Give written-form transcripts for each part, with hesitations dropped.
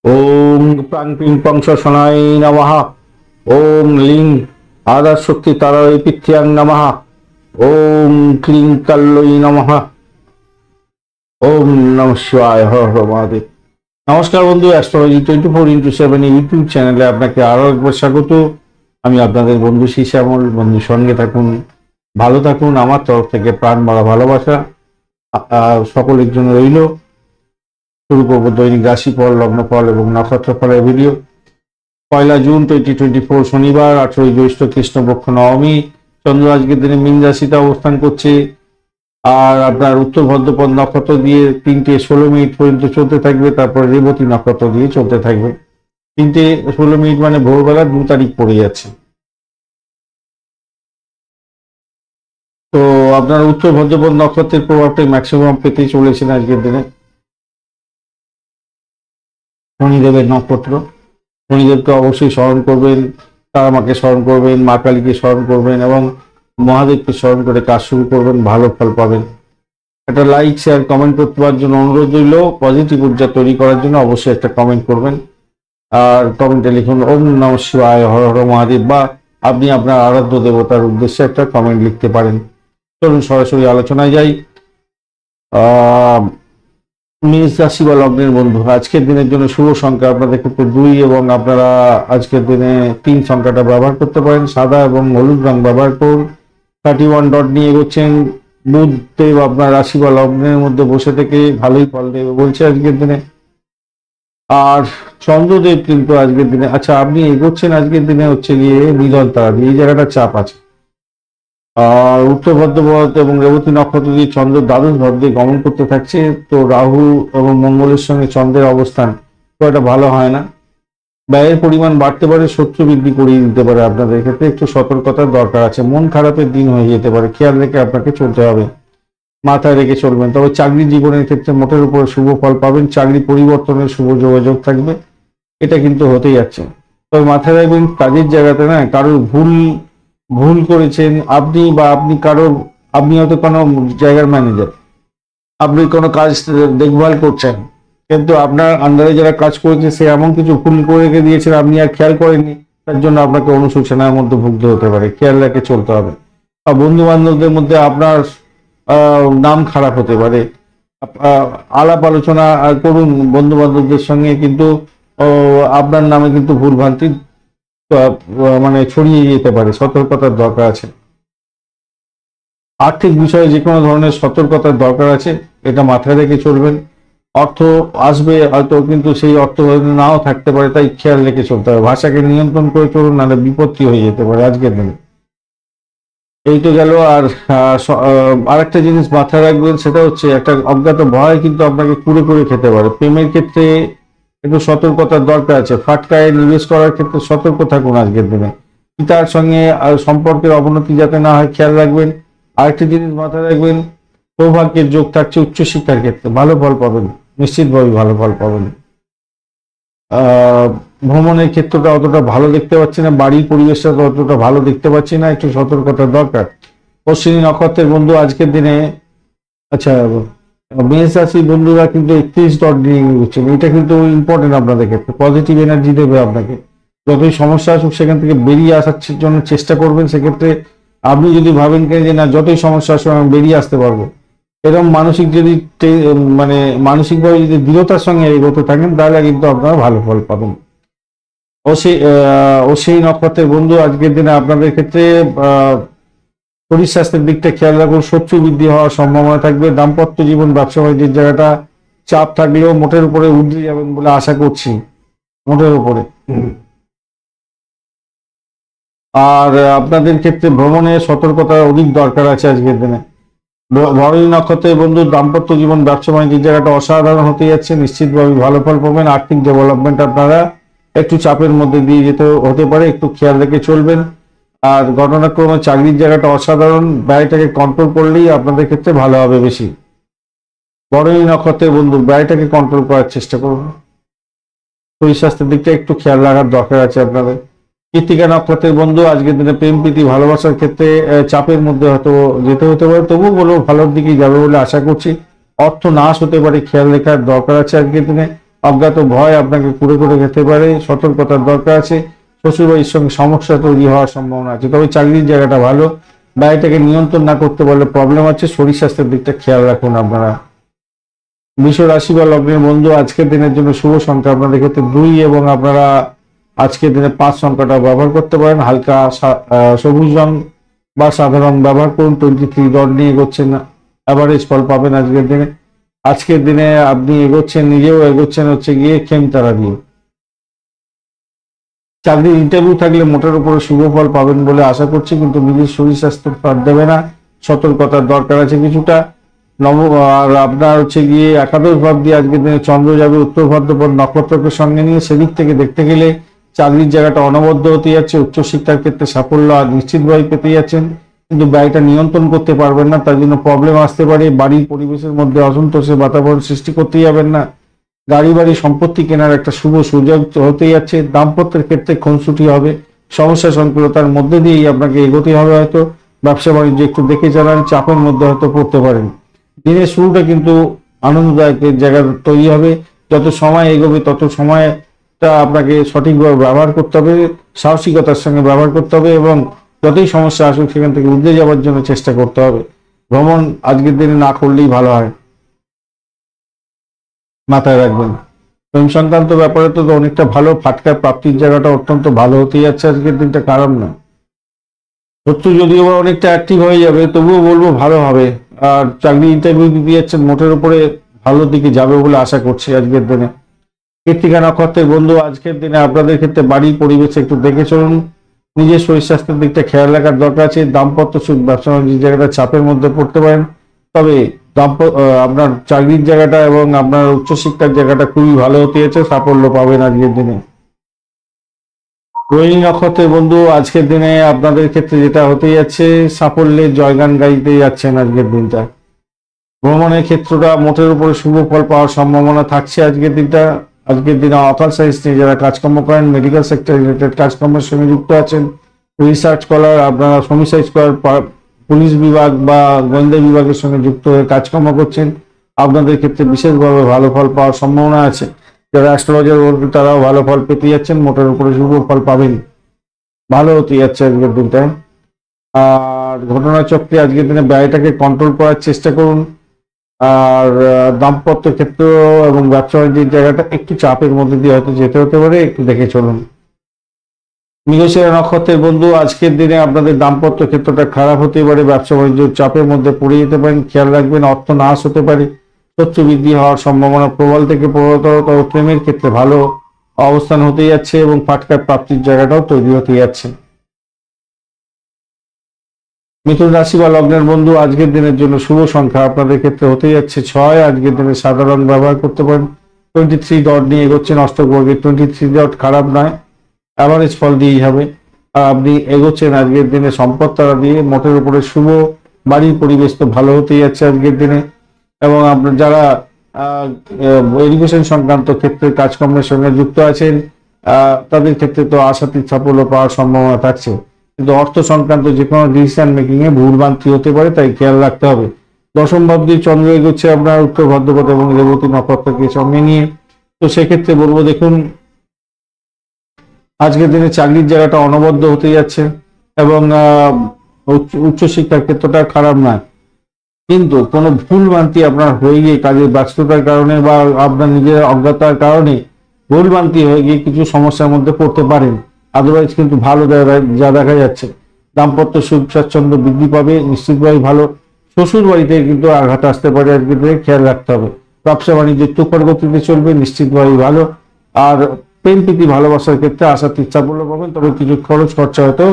ओम प्रांग ping पंग शनाय नमः। ओम लिंग आदा शक्ति ताराय पिथ्यांग नमः। ओम क्लीं कल्लोय नमः। ओम नमः शिवाय। हर हर महादेव। नमस्कार बंधु, एस्ट्रोलॉजी 24x7 ইউটিউব চ্যানেলে আপনাকে আরো একবার স্বাগত। আমি আপনাদের বন্ধু শ্যামল। বন্ধু সঙ্গে থাকুন, ভালো থাকুন। আমার তরফ থেকে প্রাণ ভরা ভালোবাসা সকলের জন্য রইল। শুরু করবো দৈনিক রাশিফল, লগ্নফল এবং নক্ষত্রফলের ভিডিও। 1 জুন 2024 শনিবার, 18 জ্যৈষ্ঠ কৃষ্ণপক্ষ নবমী। চন্দ্র আজকের দিনে মীন রাশিতে অবস্থান করছে। আর আপনার উত্তর ভদ্রপদ নক্ষত্র দিয়ে 3:16 পর্যন্ত চলতে থাকবে, তারপর রেবতী নক্ষত্র দিয়ে চলতে থাকবে। 3:16 মানে ভোরবেলা 2 তারিখ পড়ে যাচ্ছে। তো আপনার উত্তর ভদ্রপদ নক্ষত্রের প্রভাবটাই ম্যাক্সিমাম পেতে চলেছেন আজকের দিনে। শনিদেবের নক্ষত্র, শনিদেবকে অবশ্যই স্মরণ করবেন, তারা মাকে স্মরণ করবেন, মা কালীকে স্মরণ করবেন এবং মহাদেবকে স্মরণ করে কাজ শুরু করবেন, ভালো ফল পাবেন। একটা লাইক শেয়ার কমেন্ট করতে পারার জন্য অনুরোধ রইল। পজিটিভ ঊর্জা তৈরি করার জন্য অবশ্যই একটা কমেন্ট করবেন, আর কমেন্টে লিখুন ওম নমঃ শিবায়, হর হর মহাদেব, বা আপনি আপনার আরাধ্য দেবতার উদ্দেশ্যে একটা কমেন্ট লিখতে পারেন। চলুন সরাসরি আলোচনায় যাই। মেষ রাশি বা লগ্নের বন্ধু, আজকের দিনের জন্য শুভ সংখ্যা আপনাদের ক্ষেত্রে 2 এবং আপনারা আজকের দিনে 3 সংখ্যাটা ব্যবহার করতে পারেন। সাদা এবং হলুদ রং ব্যবহার করুন। 31 ডট নিয়ে এগোচ্ছেন। বুধ দেব আপনার রাশি বা লগ্নের মধ্যে বসে থেকে ভালোই ফল দেবে বলছে আজকের দিনে। আর চন্দ্রদেব কিন্তু আজকের দিনে, আচ্ছা আপনি এগোচ্ছেন আজকের দিনে হচ্ছে গিয়ে মিলন তারা দিয়ে, এই জায়গাটা চাপ আছে। আর উত্তর ভদ্রপদ এবং রেবতী নক্ষত্র দিয়ে চন্দ্র দ্বাদশ ভাব দিয়ে গমন করতে থাকছে। তো রাহু এবং মঙ্গলের সঙ্গে চন্দ্রের অবস্থান খুব একটা ভালো হয় না। ব্যয়ের পরিমাণ বাড়তে পারে, শত্রু বৃদ্ধি করিয়ে দিতে পারে। আপনাদের ক্ষেত্রে একটু সতর্কতার দরকার আছে। মন খারাপের দিন হয়ে যেতে পারে, খেয়াল রেখে আপনাকে চলতে হবে, মাথায় রেখে চলবেন। তবে চাকরি জীবনের ক্ষেত্রে মোটের উপর শুভ ফল পাবেন। চাকরি পরিবর্তনের শুভ যোগাযোগ থাকবে, এটা কিন্তু হতেই যাচ্ছে। তবে মাথায় রাখবেন কাজের জায়গাতে না কারোর ভুল করেছেন আপনি, বা আপনি হয়তো কোনো জায়গার ম্যানেজার, আপনি কোনো কাজ দেখভাল করছেন, কিন্তু আপনার আন্ডারে যারা কাজ করেছে সে এমন কিছু ভুল করে রেখে দিয়েছেন আপনি আর খেয়াল করেননি, তার জন্য আপনাকে অনুশোচনার মধ্যে ভুগতে হতে পারে। খেয়াল রেখে চলতে হবে। বা বন্ধু বান্ধবদের মধ্যে আপনার নাম খারাপ হতে পারে। আলাপ আলোচনা করুন বন্ধু বান্ধবদের সঙ্গে, কিন্তু আপনার নামে কিন্তু ভুলভ্রান্তি মানে ছড়িয়ে যেতে পারে, সতর্কতার দরকার আছে। আর্থিক বিষয়ে যে কোনো ধরনের সতর্কতার দরকার আছে, এটা মাথায় রেখে চলবেন। অর্থ আসবে হয়তো, কিন্তু সেই অর্থ নাও থাকতে পারে, তাই খেয়াল রেখে চলতে হবে। ভাষাকে নিয়ন্ত্রণ করে চলুন, নাহলে বিপত্তি হয়ে যেতে পারে আজকের দিনে। এই তো গেল। আর আরেকটা জিনিস মাথায় রাখবেন, সেটা হচ্ছে একটা অজ্ঞাত ভয় কিন্তু আপনাকে কুড়ে করে খেতে পারে। প্রেমের ক্ষেত্রে একটু সতর্কতার দরকার আছে। ফাটকায় নিবেশ করার ক্ষেত্রে সতর্ক থাকুন আজকের দিনে। পিতার সঙ্গে সম্পর্কের অবনতি যাতে না হয় খেয়াল রাখবেন। আরেকটি জিনিস মাথায় রাখবেন, সৌভাগ্যের যোগ থাকছে উচ্চশিক্ষার ক্ষেত্রে, ভালো ফল পাবেন, নিশ্চিতভাবে ভালো ফল পাবেন। ভ্রমণের ক্ষেত্রটা অতটা ভালো দেখতে পাচ্ছি না, বাড়ির পরিবেশটা অতটা ভালো দেখতে পাচ্ছি না, একটু সতর্কতার দরকার। অশ্বিনী নক্ষত্রের বন্ধু আজকের দিনে, আচ্ছা মেষ রাশি বন্ধুরা কিন্তু 31 ডট নিয়ে এগোচ্ছেন, এটা কিন্তু ইম্পর্টেন্ট আপনাদের ক্ষেত্রে। পজিটিভ এনার্জি দেবে আপনাকে। যতই সমস্যা আসুক সেখান থেকে বেরিয়ে আসার জন্য চেষ্টা করবেন। সেক্ষেত্রে আপনি যদি ভাবেন যে না যতই সমস্যা আসুক আমি বেরিয়ে আসতে পারবো, এরকম মানসিক যদি মানে মানসিকভাবে যদি দৃঢ়তার সঙ্গে এগোতে থাকেন, তাহলে কিন্তু আপনারা ভালো ফল পাবেন। সেই নক্ষত্রের বন্ধু আজকের দিনে আপনাদের ক্ষেত্রে শরীর স্বাস্থ্যের দিকটা খেয়াল রাখুন। শত্রু বৃদ্ধি হওয়ার সম্ভাবনা থাকবে। দাম্পত্য জীবন, ব্যবসা বাণিজ্যের জায়গাটা চাপ থাকলেও মোটের উপরে উঠে যাবেন বলে আশা করছি, মোটের উপরে। আর আপনাদের ক্ষেত্রে ভ্রমণে সতর্কতা অধিক দরকার আছে আজকের দিনে। ভরণী নক্ষত্রের বন্ধু দাম্পত্য জীবন, ব্যবসা বাণিজ্যের জায়গাটা অসাধারণ হতে যাচ্ছে, নিশ্চিতভাবে ভালো ফল পাবেন। আর্থিক ডেভেলপমেন্ট আপনারা একটু চাপের মধ্যে দিয়ে যেতে হতে পারে, একটু খেয়াল রেখে চলবেন। আর ঘটনাক্রমে চাকরির জায়গাটা অসাধারণ, ব্যয়টাকে কন্ট্রোল করলেই আপনাদের ক্ষেত্রে ভালো হবে বেশি। ভরণী নক্ষত্রের বন্ধু ব্যয়টাকে কন্ট্রোল করার চেষ্টা করুন। শরীর স্বাস্থ্যের দিকটা একটু খেয়াল রাখার দরকার আছে আপনাদের। কৃত্তিকা নক্ষত্রের বন্ধু আজকের দিনে প্রেম প্রীতি ভালোবাসার ক্ষেত্রে চাপের মধ্যে হয়তো যেতে হতে পারে, তবু বলবো ভালোর দিকেই যাবে বলে আশা করছি। অর্থ নাশ হতে পারে, খেয়াল রাখার দরকার আছে আজকের দিনে। অজ্ঞাত ভয় আপনাকে কুড়ে করে খেতে পারে, সতর্কতার দরকার আছে। শ্বশুরবাড়ির সঙ্গে সমস্যা তৈরি হওয়ার সম্ভাবনা আছে। তবে চাকরির জায়গাটা ভালো, ব্যয়টাকে নিয়ন্ত্রণ না করতে পারলে প্রবলেম আছে। শরীর স্বাস্থ্যের দিকটা খেয়াল রাখুন আপনারা। বৃষ রাশি বা লগ্নের বন্ধু, আজকের দিনের জন্য শুভ সংখ্যা আপনাদের ক্ষেত্রে 2 এবং আপনারা আজকের দিনে 5 সংখ্যাটা ব্যবহার করতে পারেন। হালকা সবুজ রং বা সাদা রং ব্যবহার করুন। 23 ডট নিয়ে এগোচ্ছেন, অ্যাভারেজ ফল পাবেন আজকের দিনে। আজকের দিনে আপনি এগোচ্ছেন, নিজেও এগোচ্ছেন হচ্ছে গিয়ে খেমতারা দিয়ে। চাকরির ইন্টারভিউ থাকলে মোটের উপরে শুভ ফল পাবেন বলে আশা করছি, কিন্তু নিজের শরীর স্বাস্থ্য সাথ দেবে না, সতর্কতার দরকার আছে কিছুটা। আর আপনার হচ্ছে গিয়ে একাদশ ভাব দিয়ে আজকের দিনে চন্দ্র যাবে উত্তর ভাদ্রপদ নক্ষত্রকে সঙ্গে নিয়ে। সেদিক থেকে দেখতে গেলে চাকরির জায়গাটা অনবদ্য হতে যাচ্ছে। উচ্চশিক্ষার ক্ষেত্রে সাফল্য আর নিশ্চিতভাবে পেতে যাচ্ছেন, কিন্তু ব্যয়টা নিয়ন্ত্রণ করতে পারবেন না, তার জন্য প্রবলেম আসতে পারে। বাড়ির পরিবেশের মধ্যে অসন্তোষের বাতাবরণ সৃষ্টি করতে যাবেন না। গাড়ি বাড়ি সম্পত্তি কেনার একটা শুভ সুযোগ হতে যাচ্ছে। দাম্পত্যের ক্ষেত্রে খুনসুটি হবে, সমস্যা সংকুলতার মধ্যে দিয়েই আপনাকে এগোতে হবে। হয়তো ব্যবসা বাণিজ্য একটু দেখে চালান, চাপের মধ্যে হয়তো পড়তে পারেন। দিনের শুরুটা কিন্তু আনন্দদায়কের জায়গা তৈরি হবে। যত সময় এগোবে তত সময়টা আপনাকে সঠিকভাবে ব্যবহার করতে হবে, সাহসিকতার সঙ্গে ব্যবহার করতে হবে, এবং যতই সমস্যা আসুক সেখান থেকে উঠে যাওয়ার জন্য চেষ্টা করতে হবে। ভ্রমণ আজকের দিনে না করলেই ভালো হয়, মাথায় রাখবেন। প্রেম সংক্রান্ত ব্যাপারে তো অনেকটা ভালো, ফাটকা প্রাপ্তির জায়গাটা অত্যন্ত ভালো হতে যাচ্ছে আজকের দিনটা, খারাপ না। শত্রু যদিও বা অনেকটা অ্যাক্টিভ হয়ে যাবে, তবুও বলবো ভালো হবে। আর চাকরি ইন্টারভিউ দিতে যাচ্ছেন, মোটের উপরে ভালো দিকে যাবে বলে আশা করছি আজকের দিনে। কৃত্তিকা নক্ষত্রের বন্ধু, আজকের দিনে আপনাদের ক্ষেত্রে বাড়ির পরিবেশ একটু দেখে চলুন। নিজের শরীর স্বাস্থ্যের দিকটা খেয়াল রাখার দরকার আছে। দাম্পত্য সুখ, ব্যবসা বাণিজ্যের জায়গাটা চাপের মধ্যে পড়তে পারেন, তবে আপনার চাকরির জায়গাটা এবং আপনার উচ্চশিক্ষার জায়গাটা খুবই ভালো হতে যাচ্ছে, সাফল্য পাবেন আজকের দিনে। রোহিণী নক্ষত্রের বন্ধু, আজকের দিনে আপনাদের ক্ষেত্রে যেটা হতে যাচ্ছে, সাফল্যের জয়গান গাইতে যাচ্ছেন আজকের দিনটা। ভ্রমণের ক্ষেত্রটা মোটের উপরে শুভ ফল পাওয়ার সম্ভাবনা থাকছে আজকের দিনটা। আজকের দিনে অকাল সায়েন্স নিয়ে যারা কাজকর্ম করেন, মেডিকেল সেক্টর রিলেটেড কাজকর্মের সঙ্গে যুক্ত আছেন, রিসার্চ স্কলার, আপনারা হোমিসাইড স্কোয়ার, পুলিশ বিভাগ বা গোয়েন্দা বিভাগের সঙ্গে যুক্ত হয়ে কাজকর্ম করছেন, আপনাদের ক্ষেত্রে বিশেষভাবে ভালো ফল পাওয়ার সম্ভাবনা আছে। যারা অ্যাস্ট্রোলজার বলবে তারাও ভালো ফল পেতে যাচ্ছেন, মোটের উপরে শুভ ফল পাবেন, ভালো হতে যাচ্ছে আজকের দিনটায়। আর ঘটনাচক্রে আজকের দিনে ব্যয়টাকে কন্ট্রোল করার চেষ্টা করুন। আর দাম্পত্য ক্ষেত্র এবং ব্যবসা বাণিজ্যের জায়গাটা একটু চাপের মধ্যে দিয়ে হয়তো যেতে হতে পারে, একটু দেখে চলুন। মৃগশিরা নক্ষত্রের বন্ধু, আজকের দিনে আপনাদের দাম্পত্য ক্ষেত্রটা খারাপ হতে পারে, ব্যবসা বাণিজ্য চাপের মধ্যে পড়ে যেতে পারেন, খেয়াল রাখবেন। অর্থ নাশ হতে পারে, শত্রু বৃদ্ধি হওয়ার সম্ভাবনা প্রবল থেকে প্রবলতর। তবে প্রেমের ক্ষেত্রে ভালো অবস্থান হতে যাচ্ছে এবং ফাটকা প্রাপ্তির জায়গাটাও তৈরি হতে যাচ্ছে। মিথুন রাশি বা লগ্নের বন্ধু, আজকের দিনের জন্য শুভ সংখ্যা আপনাদের ক্ষেত্রে হতে যাচ্ছে 6। আজকের দিনে সাদা রং ব্যবহার করতে পারেন। 23 ডট নিয়ে এগোচ্ছেন অষ্টকবর্গের। 23 ডট খারাপ নয়, অ্যাভারেজ ফল দিয়েই হবে। আর আপনি এগোচ্ছেন আজকের দিনে সম্পদ তারা দিয়ে, মোটের উপরে শুভ। বাড়ির পরিবেশ তো ভালো হতে যাচ্ছে আজকের দিনে। এবং আপনার যারা এডুকেশন সংক্রান্ত ক্ষেত্রে কাজকর্মের সঙ্গে যুক্ত আছেন, তাদের ক্ষেত্রে তো আশাতীত সাফল্য পাওয়ার সম্ভাবনা থাকছে, কিন্তু অর্থ সংক্রান্ত যে কোনো ডিসিশন মেকিং এ ভুলভ্রান্তি হতে পারে, তাই খেয়াল রাখতে হবে। দশম ভাব দিয়ে চন্দ্র এগোচ্ছে আপনার উত্তর ভাদ্রপদ এবং রেবতী নক্ষত্রকে সঙ্গে নিয়ে। তো সেক্ষেত্রে বলবো, দেখুন আজকের দিনে চাকরির জায়গাটা অনবদ্য হতে যাচ্ছে এবং উচ্চশিক্ষার ক্ষেত্রটা খারাপ নয়, কিন্তু কোনো ভুল ভ্রান্তি আপনার হয়ে গিয়ে কাজের ব্যস্ততার কারণে বা আপনার নিজের অজ্ঞতার কারণে ভুল ভ্রান্তি হয়ে গিয়ে কিছু সমস্যার মধ্যে পড়তে পারেন। আদারওয়াইজ কিন্তু ভালো যা দেখা যাচ্ছে, দাম্পত্য সুখ স্বাচ্ছন্দ্য বৃদ্ধি পাবে, নিশ্চিতভাবে ভালো। শ্বশুর বাড়িতে কিন্তু আঘাত আসতে পারে, আজকের দিনে খেয়াল রাখতে হবে। ব্যবসা বাণিজ্য তুখর গতিতে চলবে, নিশ্চিতভাবে ভালো। আর প্রেম প্রীতি ভালোবাসার ক্ষেত্রে আশাতীত সাফল্য পাবেন, তবে কিছু খরচ খরচা হয়তো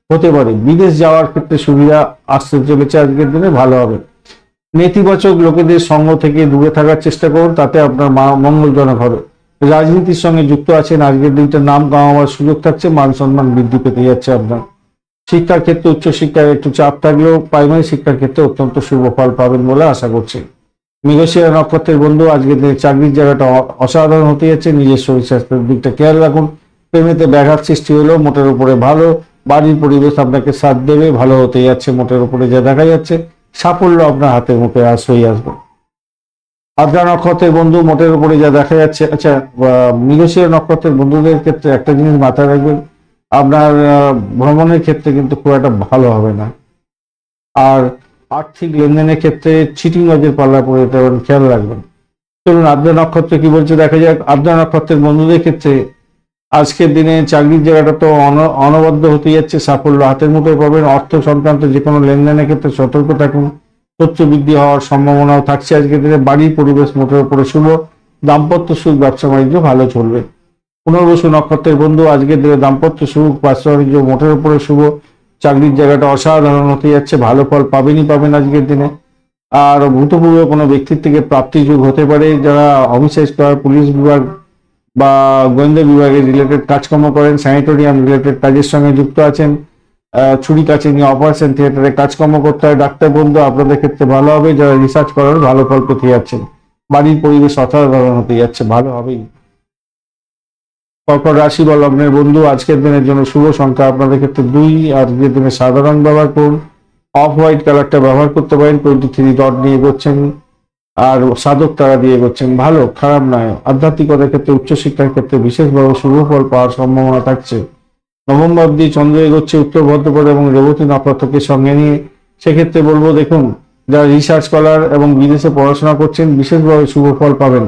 হতে পারে। বিদেশ যাওয়ার ক্ষেত্রে সুবিধা আসতে চলেছে আজকের দিনে, ভালো হবে। নেতিবাচক লোকেদের সঙ্গ থেকে দূরে থাকার চেষ্টা করুন, তাতে আপনার মঙ্গলজনক হবে। রাজনীতির সঙ্গে যুক্ত আছেন, আজকের দিনটা নাম কামাবার সুযোগ থাকছে, মান সম্মান বৃদ্ধি পেতে যাচ্ছে আপনার। শিক্ষার ক্ষেত্রে উচ্চশিক্ষার একটু চাপ থাকলেও প্রাইমারি শিক্ষার ক্ষেত্রে অত্যন্ত শুভ ফল পাবেন বলে আশা করছি। মৃগশিরা নক্ষত্রের বন্ধু, আজকের দিনে চাকরির জায়গাটা অসাধারণ হতে যাচ্ছে। নিজের শরীর স্বাস্থ্যের দিকটা খেয়াল রাখুন। প্রেমেতে ব্যাঘাত সৃষ্টি হলেও মোটের উপরে ভালো। বাড়ির পরিবেশ আপনাকে সাথ দেবে, ভালো হতে যাচ্ছে মোটের উপরে যা দেখা যাচ্ছে। সাফল্য আপনার হাতের মুখে আসবেই আসবে। আদ্রা নক্ষত্রের বন্ধু মোটের উপরে যা দেখা যাচ্ছে, আচ্ছা, মৃগশিরা নক্ষত্রের বন্ধুদের ক্ষেত্রে একটা জিনিস মাথায় রাখবেন, আপনার ভ্রমণের ক্ষেত্রে কিন্তু খুব একটা ভালো হবে না। আর আর্থিক লেনদেনের ক্ষেত্রে চিটিং বাজের পাল্লা পড়ে যেতে পারেন, খেয়াল রাখবেন। চলুন আদ্রা নক্ষত্র কি বলছে দেখা যাক। আদ্রা নক্ষত্রের বন্ধুদের ক্ষেত্রে আজকের দিনে চাকরির জায়গাটা তো অনবদ্য হতে যাচ্ছে, সাফল্য হাতের মুঠোয় পাবেন। অর্থ সংক্রান্ত যে কোনো লেনদেনের ক্ষেত্রে সতর্ক থাকুন, তথ্য বৃদ্ধি হওয়ার সম্ভাবনাও থাকছে আজকের দিনে। বাড়ির পরিবেশ মোটের উপরে শুভ, দাম্পত্য সুখ, ব্যবসা বাণিজ্য ভালো চলবে। পুনর্বসু নক্ষত্রের বন্ধু আজকের দিনে দাম্পত্য সুখ, ব্যবসা বাণিজ্য মোটের উপরে শুভ, চাকরির জায়গাটা অসাধারণ হতে যাচ্ছে, ভালো ফল পাবেন আজকের দিনে। আর ভূতপূর্ব কোনো ব্যক্তির থেকে প্রাপ্তি যোগ হতে পারে। যারা অফিসাইজ করার পুলিশ বিভাগ বা গোয়েন্দা বিভাগের রিলেটেড কাজকর্ম করেন, স্যানিটোরিয়াম রিলেটেড কাজের সঙ্গে যুক্ত আছেন, ছুরি কাছে নিয়ে অপারেশন থিয়েটারে কাজকর্ম করতে হয়, ডাক্তার বন্ধু আপনাদের ক্ষেত্রে ভালো হবে। যারা রিসার্চ করার ভালো ফল পেতে যাচ্ছেন, বাড়ির পরিবেশ অসাধারণ হতে যাচ্ছে, ভালো হবেই। কর্কট রাশি বা লগ্নের বন্ধু আজকের দিনের জন্য শুভ সংখ্যা আপনাদের ক্ষেত্রে 2। আজকের দিনে সাদা রং ব্যবহার করুন, অফ হোয়াইট কালারটা ব্যবহার করতে পারেন। 23 ডট নিয়ে এগোচ্ছেন আর সাধক তারা দিয়ে এগোচ্ছেন, ভালো, খারাপ নয়। আধ্যাত্মিকতার ক্ষেত্রে উচ্চশিক্ষার ক্ষেত্রে বিশেষভাবে শুভ ফল পাওয়ার সম্ভাবনা থাকছে। নবম ভাব দিয়ে চন্দ্র এগোচ্ছে উত্তর ভদ্রপদ এবং রেবতী নক্ষত্রকে সঙ্গে নিয়ে। সেক্ষেত্রে বলবো দেখুন, যারা রিসার্চ স্কলার এবং বিদেশে পড়াশোনা করছেন বিশেষভাবে শুভ ফল পাবেন।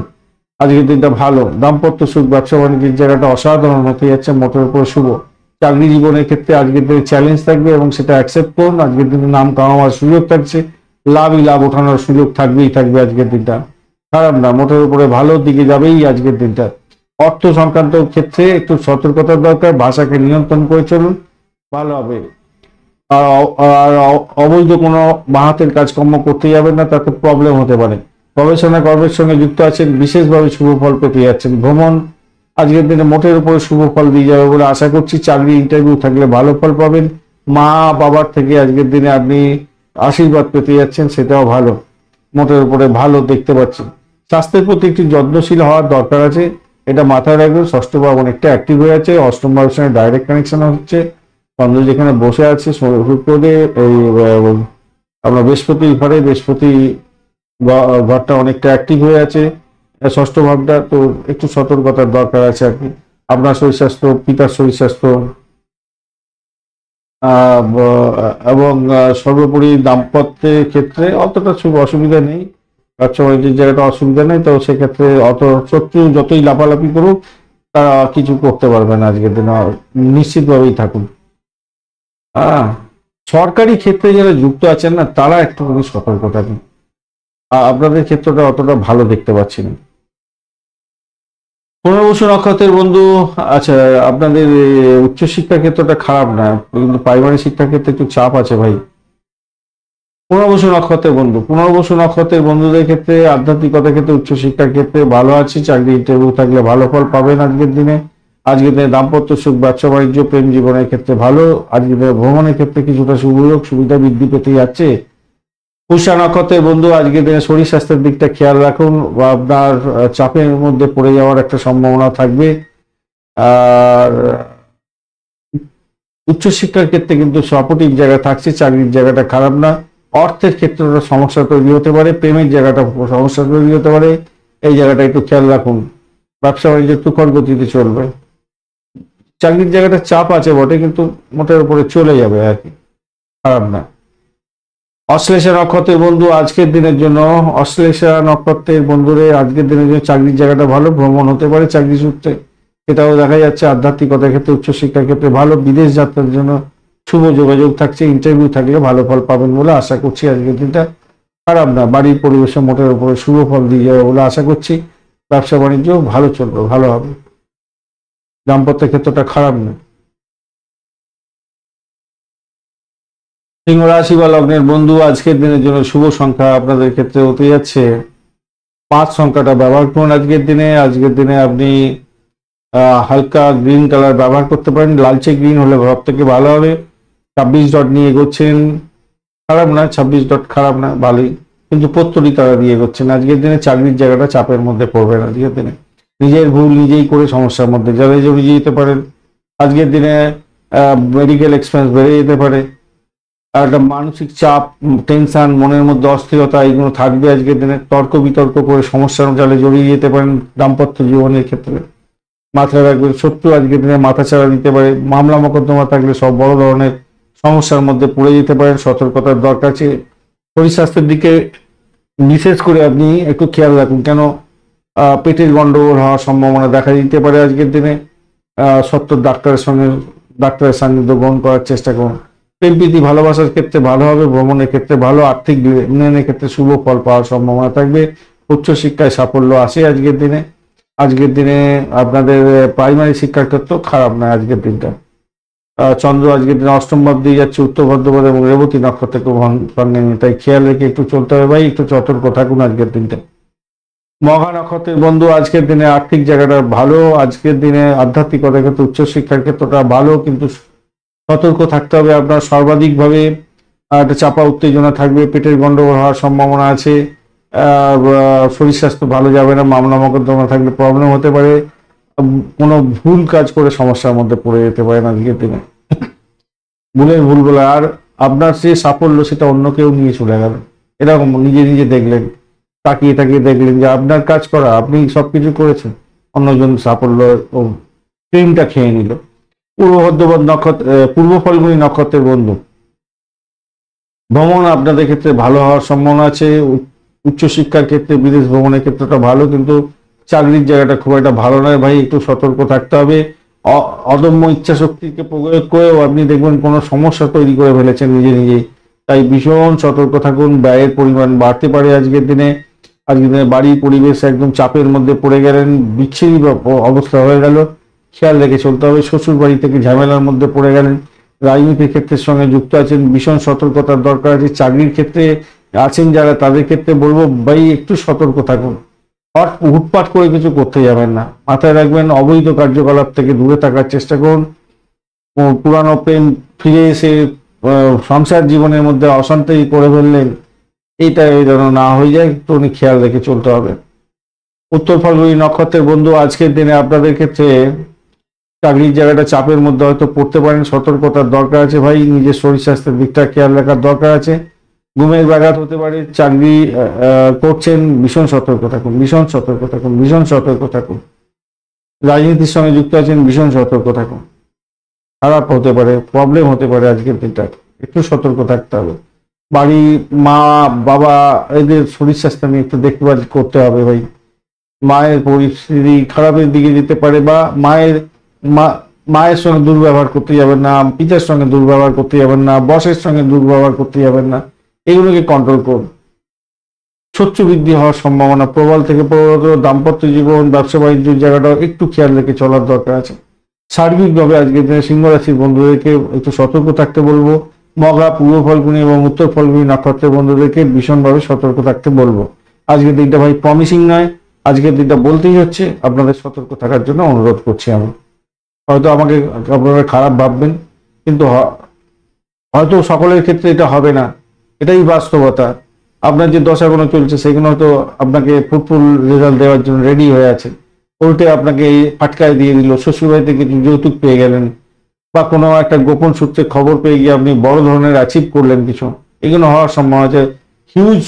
আজকের দিনটা ভালো, দাম্পত্য সুখ, ব্যবসা বাণিজ্যের জায়গাটা অসাধারণ হতে যাচ্ছে, মোটের উপর শুভ। চাকরি জীবনের ক্ষেত্রে আজকের দিনে চ্যালেঞ্জ থাকবে এবং সেটা অ্যাকসেপ্ট করুন। আজকের দিনে নাম কামাবার সুযোগ থাকছে, লাভই লাভ ওঠানোর সুযোগ থাকবে আজকের দিনটা, খারাপ না, মোটের উপরে ভালো দিকে যাবেই আজকের দিনটা। অর্থ সংক্রান্ত ক্ষেত্রে একটু সতর্কতার দরকার, ভাষাকে নিয়ন্ত্রণ করে চলুন, ভালো হবে। আর অবৈধ কোনো বাহাতের কাজকর্ম করতে যাবেন না, তাতে প্রবলেম হতে পারে। গবেষণা কর্মের সঙ্গে যুক্ত আছেন, বিশেষভাবে শুভ ফল পেতে যাচ্ছেন। ভ্রমণ আজকের দিনে মোটের উপরে শুভ ফল দিয়ে যাবে বলে আশা করছি। চাকরি ইন্টারভিউ থাকলে ভালো ফল পাবেন। মা বাবার থেকে আজকের দিনে আপনি আশীর্বাদ পেতে যাচ্ছেন, সেটাও ভালো, মোটের উপরে ভালো দেখতে পাচ্ছি। স্বাস্থ্যের প্রতি একটু যত্নশীল হওয়ার দরকার আছে, এটা মাথায় রাখবেন। ষষ্ঠ ভাব অনেকটা অ্যাক্টিভ হয়ে আছে, অষ্টম ভাবের সঙ্গে ডাইরেক্ট কানেকশন হচ্ছে। চন্দ্র যেখানে বসে আছে শুক্রদে এই আমরা বৃহস্পতি ঘরে, বৃহস্পতি ঘরটা অনেকটা অ্যাক্টিভ হয়ে আছে, ষষ্ঠ ভাবটা, তো একটু সতর্কতার দরকার আছে আর কি। আপনার শরীর স্বাস্থ্য, পিতার শরীর স্বাস্থ্য এবং সর্বোপরি দাম্পত্যের ক্ষেত্রে অতটা অসুবিধা নেই, ব্যবসা বাণিজ্যের জায়গাটা অসুবিধা নেই। তো সেক্ষেত্রে অত শত্রু যতই লাফালাফি করুক তারা কিছু করতে পারবে না আজকের দিনে, নিশ্চিতভাবেই থাকুন। হ্যাঁ, সরকারি ক্ষেত্রে যারা যুক্ত আছেন না, তারা একটুখানি সতর্ক থাকুন। আপনাদের ক্ষেত্রটা অতটা ভালো দেখতে পাচ্ছি না। পুনর্বসু নক্ষত্রের বন্ধু, আচ্ছা, আপনাদের উচ্চশিক্ষার ক্ষেত্রটা খারাপ না, কিন্তু প্রাইমারি শিক্ষার ক্ষেত্রে একটু চাপ আছে ভাই। পুনর্বসু নক্ষত্রের বন্ধুদের ক্ষেত্রে আধ্যাত্মিকতার ক্ষেত্রে, উচ্চশিক্ষার ক্ষেত্রে ভালো আছে। চাকরি ইন্টারভিউ থাকলে ভালো ফল পাবেন আজকের দিনে। আজকের দিনে দাম্পত্য সুখ, ব্যবসা বাণিজ্য, প্রেম জীবনের ক্ষেত্রে ভালো। আজকের দিনে ভ্রমণের ক্ষেত্রে কিছুটা সুবিধা বৃদ্ধি পেতে যাচ্ছে। পুষ্যা নক্ষত্রের বন্ধু আজকের দিনে শরীর স্বাস্থ্যের দিকটা খেয়াল রাখুন, বা আপনার চাপের মধ্যে পড়ে যাওয়ার একটা সম্ভাবনা থাকবে। আর উচ্চশিক্ষার ক্ষেত্রে কিন্তু সাপোর্টিভ জায়গা থাকছে, চাকরির জায়গাটা খারাপ না। অর্থের ক্ষেত্রে সমস্যা তৈরি হতে পারে, প্রেমের জায়গাটা সমস্যা তৈরি হতে পারে, এই জায়গাটা একটু খেয়াল রাখুন। ব্যবসা বাণিজ্য তুখর গতিতে চলবে। চাকরির জায়গাটা চাপ আছে বটে, কিন্তু মোটের উপরে চলে যাবে আর কি, খারাপ না। অশ্লেষা নক্ষত্রের বন্ধু আজকের দিনের জন্য, অশ্লেষা নক্ষত্রের বন্ধুরে আজকের দিনের জন্য চাকরির জায়গাটা ভালো, ভ্রমণ হতে পারে চাকরি সূত্রে, এটাও দেখা যাচ্ছে। আধ্যাত্মিকতার ক্ষেত্রে, উচ্চশিক্ষার ক্ষেত্রে ভালো, বিদেশ যাত্রার জন্য শুভ যোগাযোগ থাকছে। ইন্টারভিউ থাকলে ভালো ফল পাবেন বলে আশা করছি। আজকের দিনটা খারাপ না, বাড়ির পরিবেশে মোটের উপরে শুভ ফল দিয়ে যাবে বলে আশা করছি। ব্যবসা বাণিজ্য ভালো চলবে, ভালো হবে। দাম্পত্যের ক্ষেত্রটা খারাপ না। সিংহ রাশি বা লগ্নের বন্ধু আজকের দিনের জন্য শুভ সংখ্যা আপনাদের ক্ষেত্রে হতে যাচ্ছে 5 সংখ্যাটা ব্যবহার করুন আজকের দিনে। আজকের দিনে আপনি হালকা গ্রিন কালার ব্যবহার করতে পারেন, লালচে গ্রিন হলে সব থেকে ভালো হবে। 26 ডট নিয়ে এগোচ্ছেন, খারাপ না, 26 ডট খারাপ না, ভালোই, কিন্তু পত্তরি তারা দিয়ে এগোচ্ছেন। আজকের দিনে চাকরির জায়গাটা চাপের মধ্যে পড়বেন আজকের দিনে, নিজের ভুল নিজেই করে সমস্যার মধ্যে যারা জড়িয়ে যেতে পারেন। আজকের দিনে মেডিকেল এক্সপেন্স বেড়ে যেতে পারে, আর একটা মানসিক চাপ, টেনশন, মনের মধ্যে অস্থিরতা এগুলো থাকবে আজকের দিনে। তর্ক বিতর্ক করে সমস্যার জালে জড়িয়ে যেতে পারেন দাম্পত্য জীবনের ক্ষেত্রে। মাথায় রাখবেন শত্রু আজকের দিনে মাথা চাড়া দিতে পারে। মামলা মোকদ্দমা থাকলে সব বড় ধরনের সমস্যার মধ্যে পড়ে যেতে পারেন। সতর্কতার দরকার আছে। শরীর স্বাস্থ্যের দিকে বিশেষ করে আপনি একটু খেয়াল রাখুন, কেন পেটের গন্ডগোল হওয়ার সম্ভাবনা দেখা দিতে পারে আজকের দিনে। সত্তর ডাক্তারের সান্নিধ্য গ্রহণ করার চেষ্টা করুন। প্রেম প্রীতি ভালোবাসার ক্ষেত্রে ভালো হবে, ভ্রমণের ক্ষেত্রে ভালো, আর্থিক লেনদেনের ক্ষেত্রে শুভ ফল পাওয়ার সম্ভাবনা থাকবে। উচ্চশিক্ষায় সাফল্য আসে আজকের দিনে। আজকের দিনে আপনাদের প্রাইমারি শিক্ষার ক্ষেত্রেও খারাপ নয় আজকের দিনটা। চন্দ্র আজকের দিনে অষ্টম ভাব দিয়ে যাচ্ছে উত্তর ভদ্রপদ এবং রেবতী নক্ষত্রকে সঙ্গে নিয়ে, তাই খেয়াল রেখে একটু চলতে হবে ভাই, একটু সতর্ক থাকুন আজকের দিনটা। মঘা নক্ষত্রের বন্ধু আজকের দিনে আর্থিক জায়গাটা ভালো। আজকের দিনে আধ্যাত্মিকতার ক্ষেত্রে উচ্চশিক্ষার ক্ষেত্রটা ভালো, কিন্তু সতর্ক থাকতে হবে। আপনার সর্বাধিকভাবে একটা চাপা উত্তেজনা থাকবে, পেটের গন্ডগোল হওয়ার সম্ভাবনা আছে। শরীর স্বাস্থ্য ভালো যাবে না, মামলা মোকদ্দমা থাকলে প্রবলেম হতে পারে। কোনো ভুল কাজ করে সমস্যার মধ্যে পড়ে যেতে পারেন আজকের দিনে। ভুল বলে আর আপনার যে সাফল্য সেটা অন্য কেউ নিয়ে চলে গেল, এরকম নিজে নিজে দেখলেন, তাকিয়ে তাকিয়ে দেখলেন যে আপনার কাজ করা, আপনি সবকিছু করেছেন, অন্যজন সাফল্য ও ক্রিমটা খেয়ে নিল। পূর্ব ফল্গুনী নক্ষত্রের বন্ধু, ভ্রমণ আপনাদের ক্ষেত্রে ভালো হওয়ার সম্ভাবনা আছে। উচ্চশিক্ষার ক্ষেত্রে বিদেশ ভ্রমণের ক্ষেত্রটা ভালো, কিন্তু চাকরির জায়গাটা খুব একটা ভালো নয় ভাই, একটু সতর্ক থাকতে হবে। অদম্য ইচ্ছা শক্তিকে প্রয়োগ করেও আপনি দেখবেন কোনো সমস্যা তৈরি করে ফেলেছেন নিজে নিজেই, তাই ভীষণ সতর্ক থাকুন। ব্যয়ের পরিমাণ বাড়তে পারে আজকের দিনে। আজকের দিনে বাড়ির পরিবেশ একদম চাপের মধ্যে পড়ে গেলেন, বিচ্ছিরি অবস্থা হয়ে গেল, খেয়াল রেখে চলতে হবে। শ্বশুর বাড়ি থেকে ঝামেলার মধ্যে পড়ে গেলেন। রাজনীতির ক্ষেত্রের সঙ্গে যুক্ত আছেন, ভীষণ সতর্কতার দরকার আছে। চাকরির ক্ষেত্রে আছেন যারা, তাদের ক্ষেত্রে বলবো ভাই একটু সতর্ক থাকুন। হুটপাট করে কিছু করতে যাবেন না, মাথায় রাখবেন অবৈধ কার্যকলাপ থেকে দূরে থাকার চেষ্টা করুন। পুরানো প্রেম ফিরে এসে সংসার জীবনের মধ্যে অশান্তি করে ফেললেন, এইটা যেন না হয়ে যায়, একটু খেয়াল রেখে চলতে হবে। উত্তর ফাল্গুনী নক্ষত্রের বন্ধু আজকের দিনে আপনাদের ক্ষেত্রে চাকরির জায়গাটা চাপের মধ্যে হয়তো পড়তে পারেন, সতর্কতার দরকার আছে ভাই। নিজের শরীর স্বাস্থ্যের দিকটা খেয়াল রাখার দরকার আছে। ঘুমের ব্যাঘাত হতে পারে। চাকরি করছেন, ভীষণ সতর্ক থাকুন, ভীষণ সতর্ক থাকুন, ভীষণ সতর্ক থাকুন। রাজনীতির সঙ্গে যুক্ত আছেন, ভীষণ সতর্ক থাকুন। খারাপ হতে পারে, প্রবলেম হতে পারে আজকের দিনটা, একটু সতর্ক থাকতে হবে। বাড়ি মা বাবা এদের শরীর স্বাস্থ্য নিয়ে একটু দেখভাল করতে হবে ভাই। মায়ের পরিস্থিতি খারাপের দিকে যেতে পারে, বা মায়ের সঙ্গে দুর্ব্যবহার করতে যাবেন না, পিতার সঙ্গে দুর্ব্যবহার করতে যাবেন না, বসের সঙ্গে দুর্ব্যবহার করতে যাবেন না, এগুলোকে কন্ট্রোল করুন। শত্রু বৃদ্ধি হওয়ার সম্ভাবনা প্রবল থেকে প্রবল। দাম্পত্য জীবন, ব্যবসা বাণিজ্যের জায়গাটাও একটু খেয়াল রেখে চলার দরকার আছে। সার্বিকভাবে আজকের দিনে সিংহ রাশির বন্ধুদেরকে একটু সতর্ক থাকতে বলবো। মঘা, পূর্ব ফল্গুনী এবং উত্তর ফল্গুনী নক্ষত্রের বন্ধুদেরকে ভীষণভাবে সতর্ক থাকতে বলবো। আজকের দিনটা ভাই প্রমিসিং নয়, আজকের দিনটা বলতেই হচ্ছে, আপনাদের সতর্ক থাকার জন্য অনুরোধ করছি আমি। হয়তো আমাকে আপনারা খারাপ ভাববেন, কিন্তু হয়তো সকলের ক্ষেত্রে এটা হবে না, এটাই বাস্তবতা। আপনার যে দশাগুলো চলছে সেগুলো হয়তো আপনাকে ফুটফুল রেজাল্ট দেওয়ার জন্য রেডি হয়ে আছে, উল্টে আপনাকে ফাটকায় দিয়ে দিল। শ্বশুরবাড়ি থেকে কিছু যৌতুক পেয়ে গেলেন, বা কোনো একটা গোপন সূত্রে খবর পেয়ে গিয়ে আপনি বড় ধরনের অ্যাচিভ করলেন কিছু, এগুলো হওয়ার সম্ভাবনা আছে। হিউজ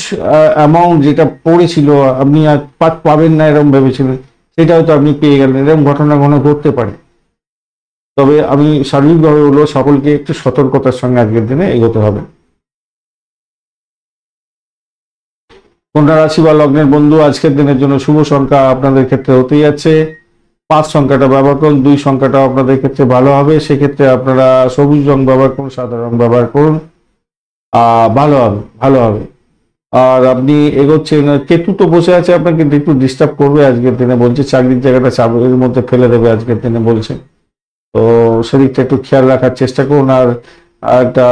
অ্যামাউন্ট যেটা পড়েছিল আপনি আর পাবেন না এরকম ভেবেছিলেন, সেটা হয়তো আপনি পেয়ে গেলেন, এরকম ঘটনা ঘটতে পারে। তবে আমি সার্বিকভাবে বলবো সকলকে একটু সতর্কতার সঙ্গে আজকের দিনে এগোতে হবে। কন্যা রাশি বা লগ্নের বন্ধু আজকের দিনের জন্য শুভ সংখ্যা আপনাদের ক্ষেত্রে হতেই যাচ্ছে 5 সংখ্যাটা ব্যবহার করুন। 2 সংখ্যাটা আপনাদের ক্ষেত্রে ভালো হবে, সেক্ষেত্রে আপনারা সবুজ রং ব্যবহার করুন, সাদা রং ব্যবহার করুন, ভালো হবে, ভালো হবে। আর আপনি এগোচ্ছেন, কেতু তো বসে আছে আপনাকে একটু ডিস্টার্ব করবে আজকের দিনে বলছে, চাকরির জায়গাটা চাপের মধ্যে ফেলে দেবে আজকের দিনে বলছে, তো সেদিকটা একটু খেয়াল রাখার চেষ্টা করুন। আর একটা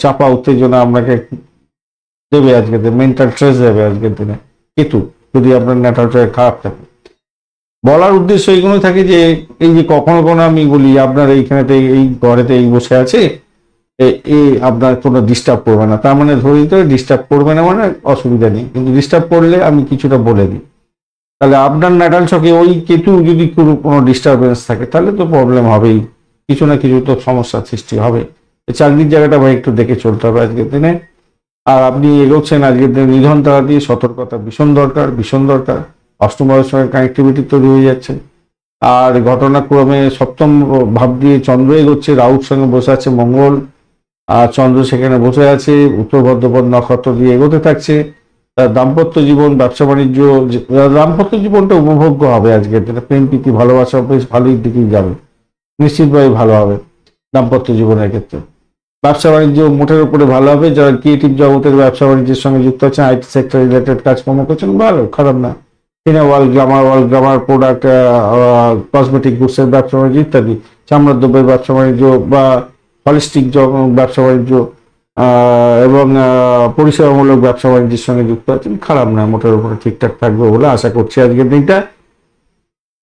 চাপা উত্তেজনা আপনাকে দেবে আজকের দিনে, মেন্টাল স্ট্রেস দেবে আজকের দিনে কেতু, যদি আপনার ন্যাটালটা খারাপ থাকে। বলার উদ্দেশ্য এইগুলো থাকে যে এই যে কখনো কখনো আমি বলি আপনার এইখানেতে এই ঘরেতে এই বসে আছে, আপনার কোনো ডিস্টার্ব করবে না, তার মানে ধরে দিতে ডিস্টার্ব করবে না মানে অসুবিধা নেই, কিন্তু ডিস্টার্ব করলে আমি কিছুটা বলে দিই, তাহলে আপনার ন্যাটাল ছকে ওই কেতু যদি কোনো ডিস্টারবেন্স থাকে তাহলে তো প্রবলেম হবেই, কিছু না কিছু তো সমস্যার সৃষ্টি হবে। চাকরির জায়গাটা ভাই একটু দেখে চলতে হবে আজকের দিনে। আর আপনি এগোচ্ছেন আজকের দিনে নিধন তারা দিয়ে, সতর্কতা ভীষণ দরকার, ভীষণ দরকার। অষ্টম ভাবের সঙ্গে কানেক্টিভিটি তৈরি হয়ে যাচ্ছে। আর ঘটনাক্রমে সপ্তম ভাব দিয়ে চন্দ্র এগোচ্ছে, রাহুর সঙ্গে বসে আছে মঙ্গল, আর চন্দ্র সেখানে বসে আছে, উত্তর ভদ্রপদ নক্ষত্র দিয়ে এগোতে থাকছে। দাম্পত্য জীবন, ব্যবসা বাণিজ্য, দাম্পত্য জীবনটা উপভোগ্য হবে আজকের দিনে। প্রেম প্রীতি ভালোবাসা বেশ ভালোই দিকেই যাবে, নিশ্চিতভাবে ভালো হবে দাম্পত্য জীবনের ক্ষেত্রে। ব্যবসা বাণিজ্য মোটের উপরে ভালো হবে। যারা ক্রিয়েটিভ জগতের ব্যবসা বাণিজ্যের সঙ্গে যুক্ত আছেন, আইটি সেক্টর রিলেটেড কাজকর্ম করছেন, ভালো, খারাপ না। Cinema world, Glamour product, cosmetic গুডসের ব্যবসা বাণিজ্য ইত্যাদি, চামড়ার দ্রব্যের ব্যবসা বাণিজ্য বা হলিস্টিক ব্যবসা বাণিজ্য এবং পরিষেবামূলক ব্যবসা বাণিজ্যের সঙ্গে যুক্ত আছেন, খারাপ না, মোটের উপরে ঠিকঠাক থাকবে বলে আশা করছি আজকের দিনটা।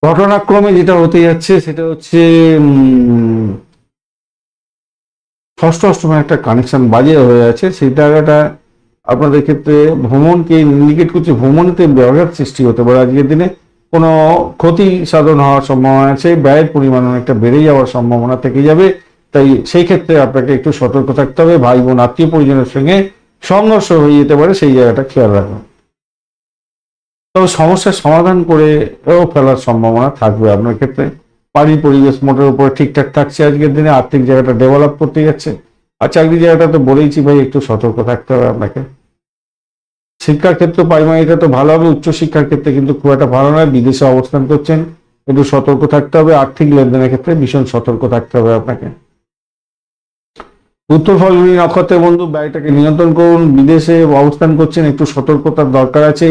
ঘটনাক্রমে যেটা হতে যাচ্ছে সেটা হচ্ছে ষষ্ঠ অষ্টমে একটা কানেকশন বাজে হয়ে আছে। সেই জায়গাটা আপনাদের ক্ষেত্রে ভ্রমণকে ইন্ডিকেট করছে, ভ্রমণেতে ব্যাঘাত সৃষ্টি হতে পারে আজকের দিনে। কোনো ক্ষতি সাধন হওয়ার সম্ভাবনা আছে, ব্যয়ের পরিমাণ অনেকটা বেড়ে যাওয়ার সম্ভাবনা থেকে যাবে। তাই সেই ক্ষেত্রে আপনাকে একটু সতর্ক থাকতে হবে। ভাই বোন আত্মীয় পরিজনের সঙ্গে সংঘর্ষ হয়ে যেতে পারে, সেই জায়গাটা খেয়াল রাখুন। তবে সমস্যার সমাধান করেও ফেলার সম্ভাবনা থাকবে আপনার ক্ষেত্রে। বাড়ির পরিবেশ মোটের উপরে ঠিকঠাক থাকছে আজকের দিনে। আর্থিক জায়গাটা ডেভেলপ করতে যাচ্ছে। আর চাকরির জায়গাটা তো বলেইছি ভাই, একটু সতর্ক থাকতে হবে আপনাকে। শিক্ষার ক্ষেত্রে প্রাইমারিটা তো ভালো হবে, উচ্চশিক্ষার ক্ষেত্রে কিন্তু খুব একটা ভালো নয়। বিদেশে অবস্থান করছেন, একটু সতর্ক থাকতে হবে। আর্থিক লেনদেনের ক্ষেত্রে ভীষণ সতর্ক থাকতে হবে আপনাকে। উত্তর ফাল্গুনী নক্ষত্রের বন্ধু, ব্যয়টাকে নিয়ন্ত্রণ করুন। বিদেশে অবস্থান করছেন, একটু সতর্কতার দরকার আছে।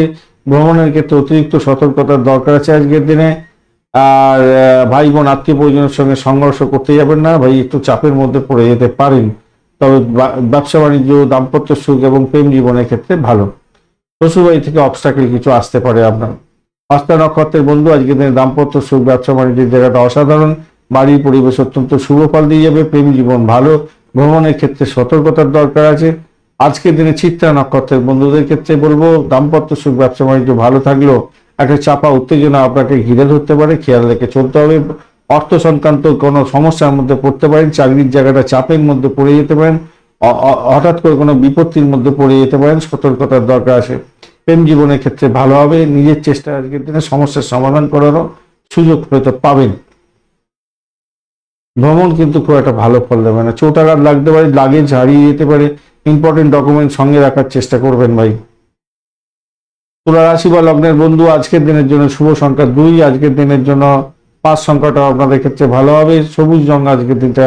ভ্রমণের ক্ষেত্রে অতিরিক্ত সতর্কতার দরকার আছে আজকের দিনে। আর ভাই বোন আত্মীয় পরিজনের সঙ্গে সংঘর্ষ করতে যাবেন না ভাই, একটু চাপের মধ্যে পড়ে যেতে পারেন। তবে ব্যবসা বাণিজ্য, দাম্পত্য সুখ এবং প্রেম জীবনের ক্ষেত্রে ভালো। শ্বশুরবাড়ি থেকে অবস্টাকেল কিছু আসতে পারে আপনার। হস্তা নক্ষত্রের বন্ধু, আজকের দিনে দাম্পত্য সুখ, ব্যবসা বাণিজ্যের জায়গাটা অসাধারণ। বাড়ির পরিবেশ অত্যন্ত শুভ ফল দিয়ে যাবে। প্রেম জীবন ভালো। ভ্রমণের ক্ষেত্রে সতর্কতার দরকার আছে। আজকের দিনে চিত্রা নক্ষত্রের বন্ধুদের ক্ষেত্রে বলবো, দাম্পত্য সুখ, ব্যবসা বাণিজ্য ভালো থাকলেও একটা চাপা উত্তেজনা আপনাকে ঘিরে ধরতে পারে, খেয়াল রেখে চলতে হবে। অর্থ সংক্রান্ত কোনো সমস্যার মধ্যে পড়তে পারেন। চাকরির জায়গাটা চাপের মধ্যে পড়ে যেতে পারেন। হঠাৎ করে কোনো বিপত্তির মধ্যে পড়ে যেতে পারেন, সতর্কতার দরকার আছে। প্রেম জীবনের ক্ষেত্রে ভালো হবে। নিজের চেষ্টা আজকের দিনে সমস্যার সমাধান করারও সুযোগ হয়তো পাবেন। ভ্রমণ কিন্তু খুব একটা ভালো ফল দেবে না। চোটাঘাত লাগতে পারে, লাগেজ হারিয়ে যেতে পারে। ইম্পর্টেন্ট ডকুমেন্ট সঙ্গে রাখার চেষ্টা করবেন ভাই। তুলা রাশি বা লগ্নের বন্ধু, আজকের দিনের জন্য শুভ সংখ্যা 2। আজকের দিনের জন্য 5 সংখ্যাটাও আপনাদের ক্ষেত্রে ভালো হবে। সবুজ রঙ আজকের দিনটা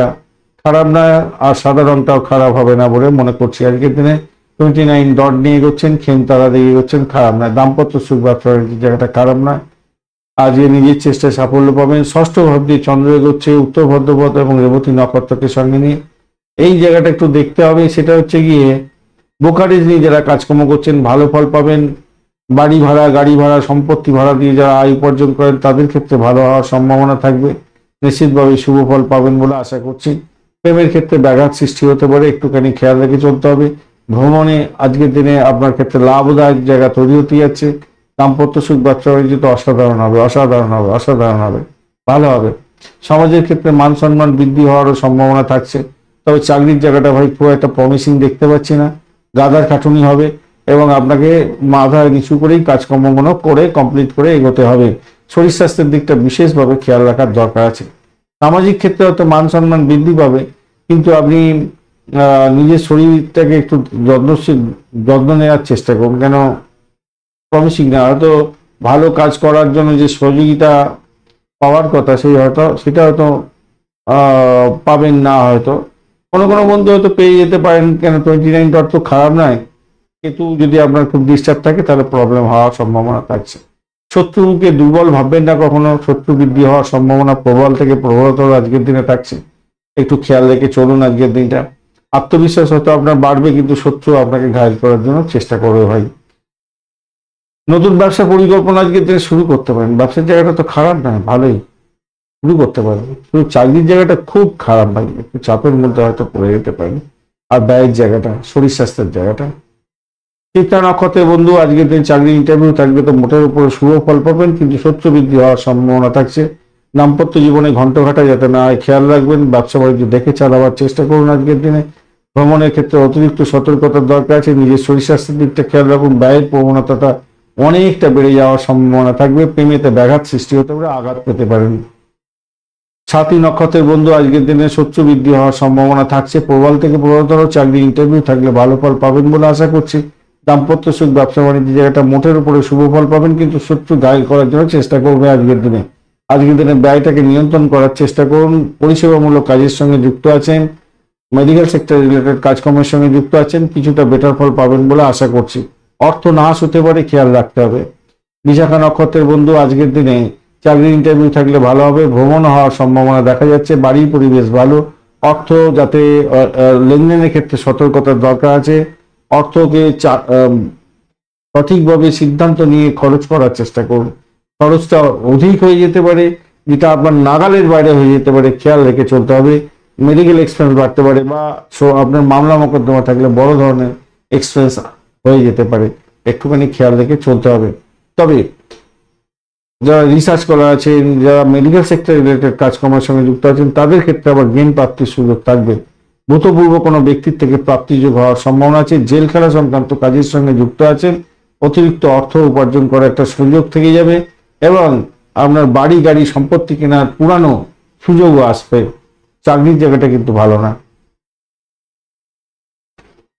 খারাপ না, আর সাদা রঙটাও খারাপ হবে না বলে মনে করছি আজকের দিনে। 29 ডট নিয়ে এগোচ্ছেন, খেম তারা দিয়ে এগোচ্ছেন, খারাপ না। দাম্পত্য সুখ, ব্যবসার জায়গাটা খারাপ না। আজকে নিজের চেষ্টায় সাফল্য পাবেন। ষষ্ঠ ভাব দিয়ে চন্দ্র এগোচ্ছে, উত্তর ভদ্রপদ এবং রেবতী নক্ষত্রকে সঙ্গে নিয়ে। এই জায়গাটা একটু দেখতে হবে, সেটা হচ্ছে গিয়ে ব্রোকারেজ নিয়ে যারা কাজকর্ম করছেন ভালো ফল পাবেন। বাড়ি ভাড়া, গাড়ি ভাড়া, সম্পত্তি ভাড়া দিয়ে যারা আয় উপার্জন করেন তাদের ক্ষেত্রে ভালো হওয়ার সম্ভাবনা থাকবে। নিশ্চিতভাবে শুভ ফল পাবেন বলে আশা করছি। প্রেমের ক্ষেত্রে ব্যাঘাত সৃষ্টি হতে পারে, একটুখানি খেয়াল রেখে চলতে হবে। ভ্রমণে আজকের দিনে আপনার ক্ষেত্রে লাভদায়ক জায়গা তৈরি হতে যাচ্ছে। দাম্পত্য সুখ, ব্যবসা বাণিজ্য তো অসাধারণ হবে, অসাধারণ হবে, অসাধারণ হবে, ভালো হবে। সমাজের ক্ষেত্রে মান সম্মান বৃদ্ধি হওয়ারও সম্ভাবনা থাকছে। তবে চাকরির জায়গাটা ভাই খুব একটা প্রমিসিং দেখতে পাচ্ছি না। গাদার খাটুনি হবে এবং আপনাকে মাথা নিচু করেই কাজকর্মগুলো করে কমপ্লিট করে এগোতে হবে। শরীর স্বাস্থ্যের দিকটা বিশেষভাবে খেয়াল রাখার দরকার আছে। সামাজিক ক্ষেত্রে হয়তো মান সম্মান বৃদ্ধি পাবে, কিন্তু আপনি নিজের শরীরটাকে একটু যত্ন নেওয়ার চেষ্টা করুন। কেন প্রমিসিং না, হয়তো ভালো কাজ করার জন্য যে সহযোগিতা পাওয়ার কথা সেটা হয়তো পাবেন না। হয়তো কোনো কোনো বন্ধু হয়তো পেয়ে যেতে পারেন। কেন 29 ডট তো খারাপ নয়, কিন্তু যদি আপনার খুব ডিস্টার্ব থাকে তাহলে প্রবলেম হওয়ার সম্ভাবনা থাকছে। শত্রুকে দুর্বল ভাববেন না কখনো। শত্রু বৃদ্ধি হওয়ার সম্ভাবনা প্রবল থেকে প্রবলতর আজকের দিনে থাকছে। একটু খেয়াল রেখে চলুন আজকের দিনটা। আত্মবিশ্বাস হয়তো আপনার বাড়বে, কিন্তু শত্রু আপনাকে ঘায়েল করার জন্য চেষ্টা করবে ভাই। নতুন ব্যবসা পরিকল্পনা আজকের দিনে শুরু করতে পারেন। ব্যবসার জায়গাটা তো খারাপ নয়, ভালোই শুরু করতে পারেন। শুধু চাকরির জায়গাটা খুব খারাপ ভাই, একটু চাপের মধ্যে হয়তো পড়ে যেতে পারেন। আর ব্যয়ের জায়গাটা, শরীর স্বাস্থ্যের জায়গাটা। চিত্রা নক্ষত্রের বন্ধু, আজকের দিন চাকরি ইন্টারভিউ থাকবে, তো মোটের উপরে শুভ ফল পাবেন, কিন্তু শত্রু বৃদ্ধি হওয়ার সম্ভাবনা থাকছে। দাম্পত্য জীবনে ঘণ্টঘাটা যাতে না হয় খেয়াল রাখবেন। ব্যবসা বাণিজ্য দেখে চালাবার চেষ্টা করুন আজকের দিনে। ভ্রমণের ক্ষেত্রে অতিরিক্ত সতর্কতার দরকার আছে। নিজের শরীর স্বাস্থ্যের দিকটা খেয়াল রাখুন। ব্যয়ের প্রবণতাটা অনেকটা বেড়ে যাওয়ার সম্ভাবনা থাকবে। প্রেমেতে ব্যাঘাত সৃষ্টি হতে পারে, আঘাত পেতে পারেন। সাথী নক্ষত্রের বন্ধু আজকের দিনে শত্রু বৃদ্ধি হওয়ার সম্ভাবনা থাকছে। প্রবল থেকে প্রবলতর চাকরি ইন্টারভিউ থাকলে ভালো ফল পাবেন বলে আশা করছি। দাম্পত্য সুখ, ব্যবসা বাণিজ্য জায়গাটা মোটের উপরে শুভ ফল পাবেন, কিন্তু শত্রু ঘায়েল করার জন্য চেষ্টা করবে আজকের দিনে। আজকের দিনে ব্যয়টাকে নিয়ন্ত্রণ করার চেষ্টা করুন। পরিষেবামূলক কাজের সঙ্গে যুক্ত আছেন, মেডিকেল সেক্টর রিলেটেড কাজকর্মের সঙ্গে যুক্ত আছেন, কিছুটা বেটার ফল পাবেন বলে আশা করছি। অর্থ নাশ হতে পারে, খেয়াল রাখতে হবে। বিশাখা নক্ষত্রের বন্ধু আজকের দিনে চাকরির ইন্টারভিউ থাকলে ভালো হবে। ভ্রমণ হওয়ার সম্ভাবনা দেখা যাচ্ছে। বাড়ির পরিবেশ ভালো। অর্থ যাতে লেনদেনের ক্ষেত্রে সতর্কতার দরকার আছে। অর্থকে সঠিকভাবে সিদ্ধান্ত নিয়ে খরচ করার চেষ্টা করুন। খরচটা অধিক হয়ে যেতে পারে, যেটা আপনার নাগালের বাইরে হয়ে যেতে পারে, খেয়াল রেখে চলতে হবে। মেডিকেল এক্সপেন্স বাড়তে পারে, বা আপনার মামলা মোকদ্দমা থাকলে বড় ধরনের এক্সপেন্স হয়ে যেতে পারে, একটুখানি খেয়াল রেখে চলতে হবে। তবে যারা রিসার্চ করা আছেন, যারা মেডিকেল সেক্টর রিলেটেড কাজকর্মের সঙ্গে যুক্ত আছেন, তাদের ক্ষেত্রে আবার জ্ঞান প্রাপ্তির সুযোগ থাকবে। ভূতপূর্ব কোনো ব্যক্তির থেকে প্রাপ্তিযোগ হওয়ার সম্ভাবনা আছে। জেল খেলা সংক্রান্ত কাজের সঙ্গে যুক্ত আছেন, অতিরিক্ত অর্থ উপার্জন করার একটা সুযোগ থেকে যাবে, এবং আপনার বাড়ি গাড়ি সম্পত্তি কেনার পুরানো সুযোগও আসবে। চাকরির জায়গাটা কিন্তু ভালো না।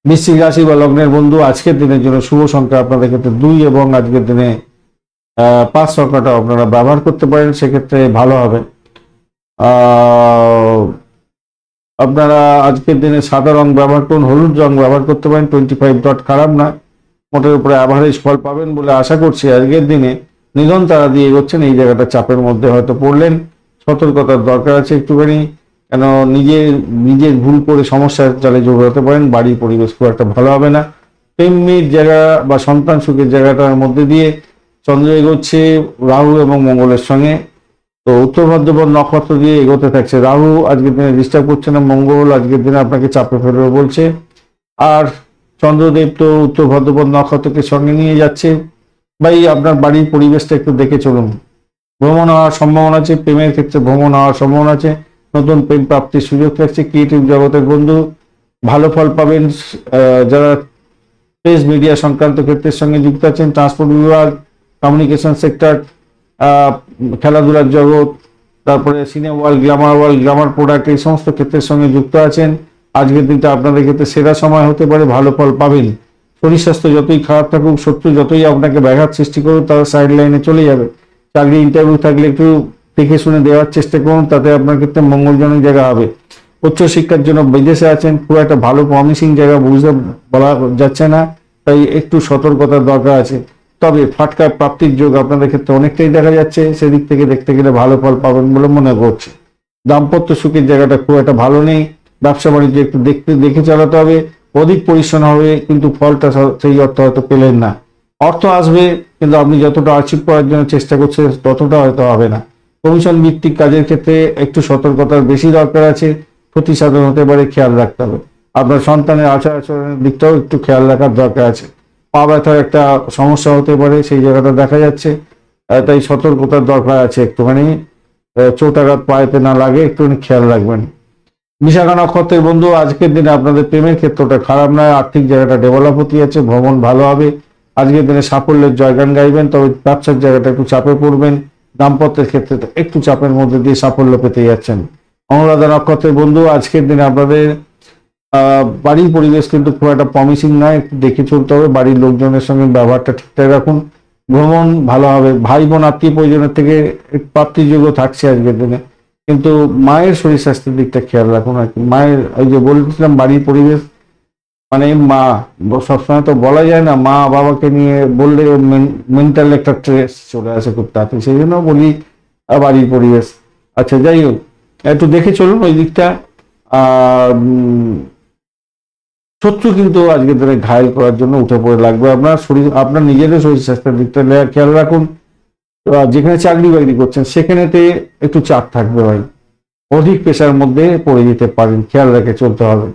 বৃশ্চিক রাশি বা লগ্নের বন্ধু আজকের দিনের জন্য শুভ সংখ্যা আপনাদের ক্ষেত্রে 2 এবং আজকের দিনে 5 সংখ্যাটা আপনারা ব্যবহার করতে পারেন, সেক্ষেত্রে ভালো হবে। আপনারা আজকের দিনে সাদা রং ব্যবহার করুন, হলুদ রং ব্যবহার করতে পারেন। 25 ডট খারাপ না, মোটের উপরে অ্যাভারেজ ফল পাবেন বলে আশা করছি। আজকের দিনে নিধন তারা দিয়ে এগোচ্ছেন, এই জায়গাটা চাপের মধ্যে হয়তো পড়লেন। সতর্কতার দরকার আছে একটুখানি, কেন নিজের ভুল করে সমস্যার জালে জড়াতে পারেন। বাড়ির পরিবেশ খুব একটা ভালো হবে না। প্রেমের জায়গা বা সন্তান সুখের জায়গাটার মধ্যে দিয়ে চন্দ্র এগোচ্ছে রাহু এবং মঙ্গলের সঙ্গে। তো উত্তর ভাদ্রপদ নক্ষত্র দিয়ে এগোতে থাকছে। রাহু আজকের দিনে ডিস্টার্ব করছে না, মঙ্গল আজকের দিনে আপনাকে চাপে ফেলবে বলছে। আর চন্দ্রদেব তো উত্তর ভাদ্রপদ নক্ষত্রকে সঙ্গে নিয়ে যাচ্ছে। ভাই আপনার বাড়ির পরিবেশটা একটু দেখে চলুন। ভ্রমণ হওয়ার সম্ভাবনা আছে, প্রেমের ক্ষেত্রে ভ্রমণ হওয়ার সম্ভাবনা আছে, নতুন প্রেম প্রাপ্তির সুযোগ থাকছে। ক্রিয়েটিভ জগতের বন্ধু ভালো ফল পাবেন। যারা প্রেস মিডিয়া সংক্রান্ত ক্ষেত্রের সঙ্গে যুক্ত আছেন, ট্রান্সপোর্ট বিভাগ, কমিউনিকেশন সেক্টর, খেলাধুলার জগৎ, তারপরে সিনেমা ওয়ার্ল্ড, গ্ল্যামার প্রোডাক্ট, এই সমস্ত ক্ষেত্রের সঙ্গে যুক্ত আছেন, আজকের দিনটা আপনাদের ক্ষেত্রে সেরা সময় হতে পারে, ভালো ফল পাবেন। শরীর স্বাস্থ্য যতই খারাপ থাকুক, শত্রু যতই আপনাকে ব্যাঘাত সৃষ্টি করুক, তারা সাইড লাইনে চলে যাবে। চাকরি ইন্টারভিউ থাকলে একটু দেখে শুনে দেওয়ার চেষ্টা করুন, তাতে আপনার ক্ষেত্রে মঙ্গলজনক জায়গা হবে। উচ্চশিক্ষার জন্য বিদেশে আছেন, খুব একটা ভালো প্রমিসিং জায়গা বুঝতে বলা যাচ্ছে না, তাই একটু সতর্কতার দরকার আছে। তবে ফাটকা প্রাপ্তির যোগ আপনাদের ক্ষেত্রে অনেকটাই দেখা যাচ্ছে, সেদিক থেকে দেখতে গেলে ভালো ফল পাবেন বলে মনে করছে। দাম্পত্য সুখের জায়গাটা খুব একটা ভালো নেই। ব্যবসা বাণিজ্য একটু দেখে চালাতে হবে। অধিক পরিশ্রম হবে, কিন্তু ফলটা সেই অর্থ হয়তো পেলেন না। অর্থ আসবে, কিন্তু আপনি যতটা অ্যাচিভ করার জন্য চেষ্টা করছেন ততটা হয়তো হবে না। কমিশন ভিত্তিক কাজের ক্ষেত্রে একটু সতর্কতার বেশি দরকার আছে, ক্ষতি সাধন হতে পারে, খেয়াল রাখতে হবে। আপনার সন্তানের আচার আচরণের দিকটাও একটু খেয়াল রাখার দরকার আছে। পা ব্যথার একটা সমস্যা হতে পারে, সেই জায়গাটা দেখা যাচ্ছে, তাই সতর্কতার দরকার আছে একটুখানি। চোট আঘাত পায়েতে না লাগে, একটুখানি খেয়াল রাখবেন। বিশাখা নক্ষত্রের বন্ধু আজকের দিনে আপনাদের প্রেমের ক্ষেত্রটা খারাপ নয়, আর্থিক জায়গাটা ডেভেলপ হতে যাচ্ছে, ভ্রমণ ভালো হবে। আজকের দিনে সাফল্যের জয়গান গাইবেন, তবে ব্যবসার জায়গাটা একটু চাপে পড়বেন। দাম্পত্যের ক্ষেত্রে একটু চাপের মধ্যে দিয়ে সাফল্য পেতে যাচ্ছেন। অনুরাধা নক্ষত্রের বন্ধু আজকের দিনে আপনাদের বাড়ির পরিবেশ কিন্তু খুব একটা প্রমিসিং নয়, একটু দেখে চলতে হবে। বাড়ির লোকজনের সঙ্গে ব্যবহারটা ঠিকঠাক রাখুন। ভ্রমণ ভালো হবে। ভাই বোন আত্মীয় পরিজনের থেকে প্রাপ্তিযোগ্য থাকছে আজকের দিনে, কিন্তু মায়ের শরীর স্বাস্থ্যের দিকটা খেয়াল রাখুন আর কি। মায়ের ওই যে বলছিলাম বাড়ির পরিবেশ, মানে মা সবসময় তো বলা যায় না, মা বাবাকে নিয়ে বললে মেন্টাল একটা স্ট্রেস চলে আসে খুব তাড়াতাড়ি, সেই জন্য বলি বাড়ির পরিবেশ। আচ্ছা যাই হোক, একটু দেখে চলুন ওই দিকটা। আর শত্রু কিন্তু আজকের দিনে ঘায়েল করার জন্য উঠে পড়ে লাগবে। আপনার নিজেরও শরীর স্বাস্থ্যের দিকটা খেয়াল রাখুন। যেখানে চাকরি বাকরি করছেন সেখানেতে একটু চাপ থাকবে ভাই, অধিক পেশার মধ্যে পড়ে যেতে পারেন, খেয়াল রেখে চলতে হবে।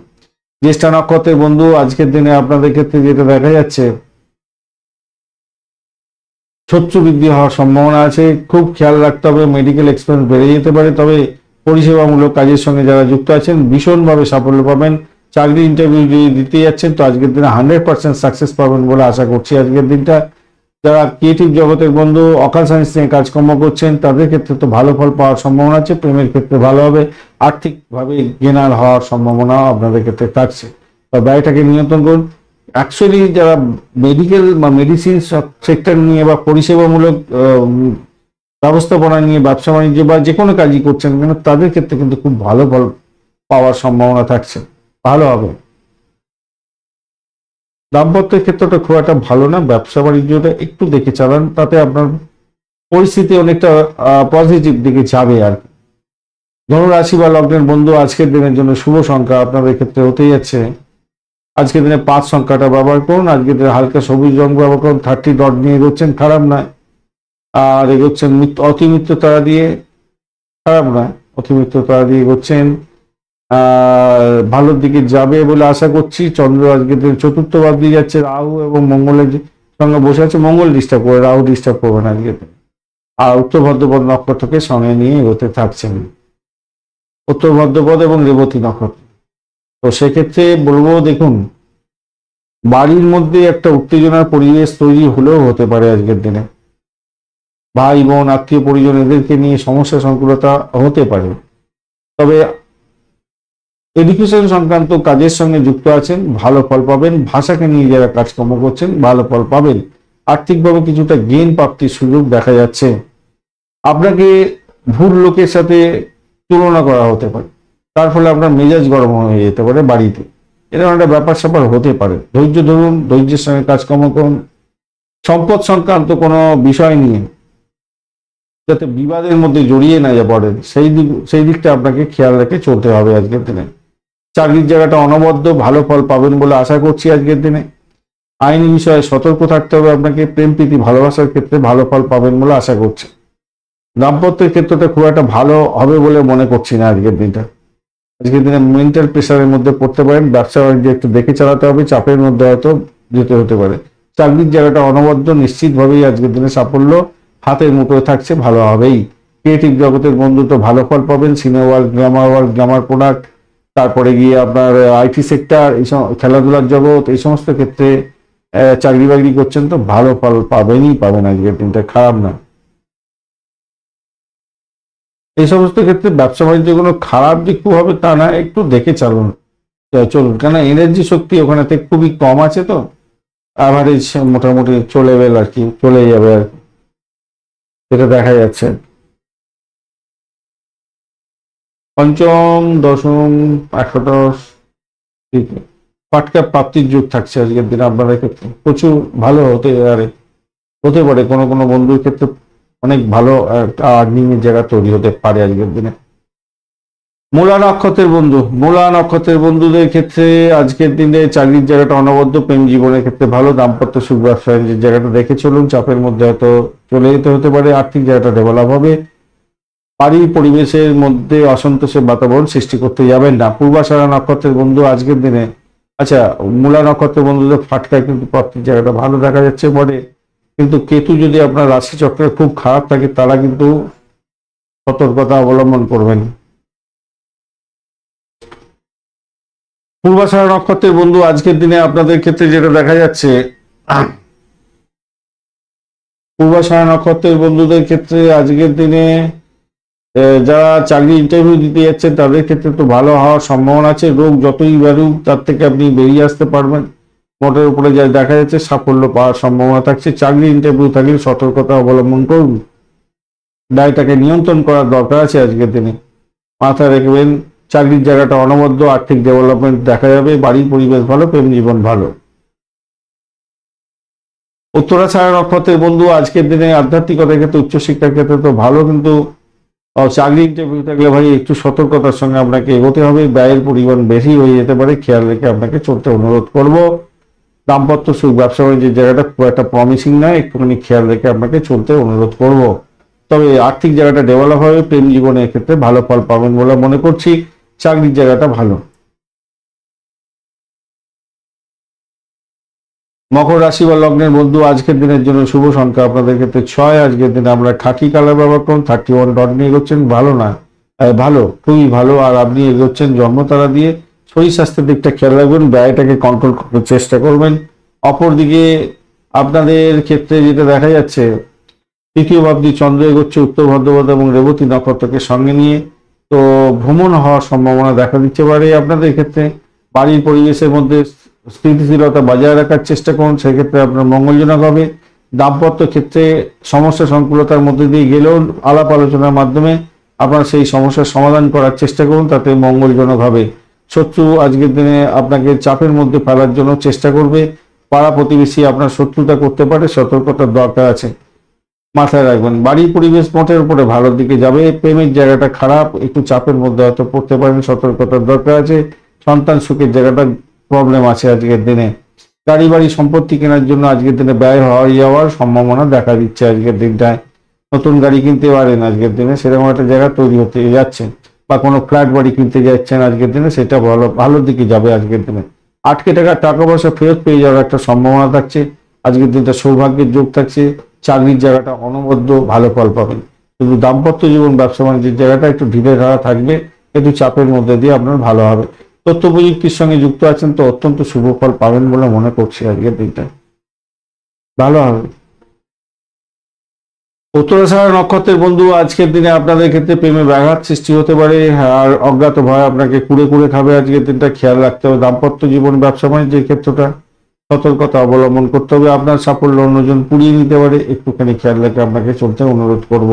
জ্যেষ্ঠা নক্ষত্রের বন্ধু আজকের দিনে আপনাদের ক্ষেত্রে যেটা দেখা যাচ্ছে, শত্রু বৃদ্ধি হওয়ার সম্ভাবনা আছে, খুব খেয়াল রাখতে হবে। মেডিকেল এক্সপেন্স বেড়ে যেতে পারে, তবে পরিষেবামূলক কাজের সঙ্গে যারা যুক্ত আছেন ভীষণভাবে সাফল্য পাবেন। চাকরি ইন্টারভিউ যদি দিতে যাচ্ছেন তো আজকের দিনে 100% সাকসেস পাবেন বলে আশা করছি আজকের দিনটা। যারা ক্রিয়েটিভ জগতের বন্ধু অকাল সায়েন্স নিয়ে কাজকর্ম করছেন তাদের ক্ষেত্রে তো ভালো ফল পাওয়ার সম্ভাবনা আছে, প্রেমের ক্ষেত্রে ভালো হবে, আর্থিকভাবে গেনার হওয়ার সম্ভাবনা আপনাদের ক্ষেত্রে থাকছে। তো ব্যয়টাকে নিয়ন্ত্রণ করুন। অ্যাকচুয়ালি যারা মেডিকেল বা মেডিসিন সেক্টর নিয়ে বা পরিষেবামূলক ব্যবস্থাপনা নিয়ে ব্যবসা বাণিজ্য বা যে কোনো কাজই করছেন কেন তাদের ক্ষেত্রে কিন্তু খুব ভালো ফল পাওয়ার সম্ভাবনা থাকছে, ভালো হবে। দাম্পত্যের ক্ষেত্রটা খুব একটা ভালো না, ব্যবসা বাণিজ্যটা একটু দেখে চালান, তাতে আপনার পরিস্থিতি অনেকটা পজিটিভ দিকে যাবে আর কি। ধনুরাশি বা লগ্নের বন্ধু আজকের দিনের জন্য শুভ সংখ্যা আপনাদের ক্ষেত্রে হতে যাচ্ছে, আজকের দিনে 5 সংখ্যাটা ব্যবহার করুন। আজকের দিনে হালকা সবুজ রং ব্যবহার করুন। 30 ডট নিয়ে এগোচ্ছেন, খারাপ নয়। আর এগোচ্ছেন অতিমিত্র তারা দিয়ে, খারাপ নয়, অতিমিত্র তারা দিয়ে এগোচ্ছেন, ভালোর দিকে যাবে বলে আশা করছি। চন্দ্র আজকের দিন চতুর্থ ভাব দিয়ে যাচ্ছে, রাহু এবং মঙ্গলের সঙ্গে বসে আছে, মঙ্গল ডিস্টার্ব করে, রাহু ডিস্টার্ব করবে না আজকের দিন। আর উত্তর ভদ্রপদ নক্ষত্রকে সঙ্গে নিয়ে এগোতে থাকছেন, উত্তর ভদ্রপদ এবং রেবতী নক্ষত্র। তো সেক্ষেত্রে বলবো দেখুন, বাড়ির মধ্যে একটা উত্তেজনার পরিবেশ তৈরি হলেও হতে পারে আজকের দিনে। ভাই বোন আত্মীয় পরিজন এদেরকে নিয়ে সমস্যা সংকুলতা হতে পারে, তবে এডুকেশন সংক্রান্ত কাজের সঙ্গে যুক্ত আছেন ভালো ফল পাবেন। ভাষাকে নিয়ে যারা কাজকর্ম করছেন ভালো ফল পাবেন। আর্থিকভাবে কিছুটা গেইন প্রাপ্তির সুযোগ দেখা যাচ্ছে। আপনাকে ভুল লোকের সাথে তুলনা করা হতে পারে, তার ফলে আপনার মেজাজ গরম হয়ে যেতে পারে বাড়িতে, এরকম একটা ব্যাপার স্যাপার হতে পারে। ধৈর্য ধরুন, ধৈর্যের সঙ্গে কাজকর্ম করুন। সম্পদ সংক্রান্ত কোনো বিষয় নিয়ে যাতে বিবাদের মধ্যে জড়িয়ে না যা পড়েন সেই দিকটা আপনাকে খেয়াল রেখে চলতে হবে আজকের দিনে। চাকরির জায়গাটা অনবদ্য, ভালো ফল পাবেন বলে আশা করছি আজকের দিনে। আইনি বিষয়ে সতর্ক থাকতে হবে আপনাকে। প্রেম প্রীতি ভালোবাসার ক্ষেত্রে ভালো ফল পাবেন বলে আশা করছি। দাম্পত্যের ক্ষেত্রটা খুব একটা ভালো হবে বলে মনে করছি না আজকের দিনটা। আজকের দিনে মেন্টাল প্রেশারের মধ্যে পড়তে পারেন, ব্যবসা বাণিজ্য একটু দেখে চালাতে হবে, চাপের মধ্যে হয়তো যেতে হতে পারে। চাকরির জায়গাটা অনবদ্য, নিশ্চিতভাবেই আজকের দিনে সাফল্য হাতের মুঠোয় থাকছে, ভালো হবেই। ক্রিয়েটিভ জগতের বন্ধু তো ভালো ফল পাবেন। সিনেমা ওয়ার্ল্ড, গ্ল্যামার প্রোডাক্ট, তারপরে গিয়ে আপনার আইটি সেক্টর, এই খেলাধুলার জগৎ, এই সমস্ত ক্ষেত্রে চাকরি বাকরি করছেন তো ভালো ফল পাবেন আজকের দিনটা, খারাপ না। এই সমস্ত ক্ষেত্রে ব্যবসা বাণিজ্য কোনো খারাপ দিক খুব হবে তা না, একটু দেখে চলুন, কেন এনার্জি শক্তি ওখানেতে খুবই কম আছে, তো অ্যাভারেজ মোটামুটি চলে গেল আর কি, চলে যাবে আর কি, সেটা দেখা যাচ্ছে। পঞ্চম, দশম, একাদশ পাটকা প্রাপ্তির যুগ থাকছে আজকের দিনে আপনাদের ক্ষেত্রে, প্রচুর ভালো হতে পারে। কোনো কোনো বন্ধুর ক্ষেত্রে অনেক ভালো একটা আর্নিং এর জায়গা তৈরি হতে পারে আজকের দিনে। মূলা নক্ষত্রের বন্ধুদের ক্ষেত্রে আজকের দিনে চাকরির জায়গাটা অনবদ্য, প্রেম জীবনের ক্ষেত্রে ভালো, দাম্পত্য সুখ ব্যবসা বাণিজ্যের জায়গাটা দেখে চলুন। চাপের মধ্যে হয়তো চলে যেতে হতে পারে, আর্থিক জায়গাটা ডেভেলপ হবে। বাড়ির পরিবেশের মধ্যে অসন্তোষের বাতাবরণ সৃষ্টি করতে যাবেন না। পূর্বাষাঢ়া নক্ষত্রের বন্ধু আজকের দিনে, আচ্ছা মূলা নক্ষত্রের বন্ধুদের ফাটকায় কিন্তু প্রাপ্তির জায়গাটা ভালো দেখা যাচ্ছে বটে, কিন্তু কেতু যদি আপনার রাশি চক্রে খুব খারাপ থাকে তারা কিন্তু সতর্কতা অবলম্বন করবেন। পূর্বাষাঢ়া নক্ষত্রের বন্ধু আজকের দিনে আপনাদের ক্ষেত্রে যেটা দেখা যাচ্ছে, পূর্বাষাঢ়া নক্ষত্রের বন্ধুদের ক্ষেত্রে আজকের দিনে যারা চাকরি ইন্টারভিউ দিতে যাচ্ছেন তাদের ক্ষেত্রে তো ভালো হওয়ার সম্ভাবনা আছে। রোগ যতই বাড়ুক তার থেকে আপনি বেরিয়ে আসতে পারবেন। মোটের উপরে যা দেখা যাচ্ছে সাফল্য পাওয়ার সম্ভাবনা থাকছে। চাকরি ইন্টারভিউ থাকলে সতর্কতা অবলম্বন করুন, ব্যয়টাকে নিয়ন্ত্রণ করার দরকার আছে আজকের দিনে। মাথায় রাখবেন চাকরির জায়গাটা অনবদ্য, আর্থিক ডেভেলপমেন্ট দেখা যাবে, বাড়ির পরিবেশ ভালো, প্রেম জীবন ভালো। উত্তরাষাঢ়া নক্ষত্রের বন্ধু আজকের দিনে আধ্যাত্মিকতার ক্ষেত্রে, উচ্চশিক্ষার ক্ষেত্রে তো ভালো, কিন্তু চাকরি ইন্টারভিউ থাকলে ভাই একটু সতর্কতার সঙ্গে আপনাকে এগোতে হবে। ব্যয়ের পরিমাণ বেশি হয়ে যেতে পারে, খেয়াল রেখে আপনাকে চলতে অনুরোধ করব। দাম্পত্য সুখ ব্যবসা বাণিজ্যের জায়গাটা খুব একটা প্রমিসিং নয়, একটুখানি খেয়াল রেখে আপনাকে চলতে অনুরোধ করব। তবে আর্থিক জায়গাটা ডেভেলপ হবে, প্রেম জীবনের ক্ষেত্রে ভালো ফল পাবেন বলে মনে করছি। চাকরির জায়গাটা ভালো। মকর রাশি বা লগ্নের বন্ধু আজকের দিনের জন্য শুভ সংখ্যা আপনাদের ক্ষেত্রে 6। আজকের দিনে আমরা খাকি কালার ব্যবহার করুন। 31 ডট নিয়ে এগোচ্ছেন, ভালো না ভালো, খুবই ভালো। আর আপনি এগোচ্ছেন জন্মতারা দিয়ে। শরীর স্বাস্থ্যের দিকটা খেয়াল রাখবেন, ব্যয়টাকে কন্ট্রোল করতে চেষ্টা করবেন। অপরদিকে আপনাদের ক্ষেত্রে যেটা দেখা যাচ্ছে, তৃতীয় ভাবটি চন্দ্র এগোচ্ছে উত্তর ভদ্রপদ এবং রেবতী নক্ষত্রকে সঙ্গে নিয়ে, তো ভ্রমণ হওয়ার সম্ভাবনা দেখা দিতে পারে আপনাদের ক্ষেত্রে। বাড়ির পরিবেশের মধ্যে স্থিতিশীলতা বজায় রাখার চেষ্টা করুন, সেক্ষেত্রে আপনার মঙ্গলজনক হবে। দাম্পত্য ক্ষেত্রে সমস্যা সংকুলতার মধ্যে দিয়ে গেলেও আলাপ আলোচনার মাধ্যমে আপনার সেই সমস্যার সমাধান করার চেষ্টা করুন, তাতে মঙ্গলজনক হবে। শত্রু আজকের দিনে আপনাকে চাপের মধ্যে ফেলার জন্য চেষ্টা করবে। পাড়া প্রতিবেশী আপনার শত্রুতা করতে পারে, সতর্কতার দরকার আছে, মাথায় রাখবেন। বাড়ির পরিবেশ মোটের উপরে ভালোর দিকে যাবে। প্রেমের জায়গাটা খারাপ, একটু চাপের মধ্যে হয়তো পড়তে পারেন, সতর্কতার দরকার আছে। সন্তান সুখের জায়গাটা প্রবলেম আছে আজকের দিনে। গাড়ি বাড়ি সম্পত্তি কেনার জন্য আজকের দিনে ব্যয় হয়ে যাওয়ার সম্ভাবনা দেখা দিচ্ছে আজকের দিনটায়। নতুন গাড়ি কিনতে পারেন আজকের দিনে, সেরকম একটা জায়গা তৈরি হতে যাচ্ছে, বা কোনো ফ্ল্যাট বাড়ি কিনতে যাচ্ছেন আজকের দিনে, সেটা ভালোর দিকে যাবে আজকের দিনে। আটকে টাকা টাকা পয়সা ফেরত পেয়ে যাওয়ার একটা সম্ভাবনা থাকছে আজকের দিনটা। সৌভাগ্যের যোগ থাকছে। চাকরির জায়গাটা অনবদ্য ভালো ফল পাবেন। কিন্তু দাম্পত্য জীবন ব্যবসা বাণিজ্যের জায়গাটা একটু ঢিলে ঢালা থাকবে, একটু চাপের মধ্যে দিয়ে আপনার ভালো হবে। তথ্য প্রযুক্তির সঙ্গে যুক্ত আছেন তো অত্যন্ত শুভ ফল পাবেন বলে মনে করছি আজকের দিনটা ভালো হবে। উত্তরাষাঢ়া নক্ষত্রের বন্ধু আজকের দিনে আপনাদের ক্ষেত্রে প্রেমে ব্যাঘাত সৃষ্টি হতে পারে, আর অজ্ঞাত ভয় আপনাকে কুড়ে কুড়ে খাবে আজকের দিনটা, খেয়াল রাখতে হবে। দাম্পত্য জীবন ব্যবসা বাণিজ্যের ক্ষেত্রটা সতর্কতা অবলম্বন করতে হবে। আপনার সাফল্য অন্যজন পুড়িয়ে নিতে পারে, একটুখানি খেয়াল রেখে আপনাকে চলতে অনুরোধ করব।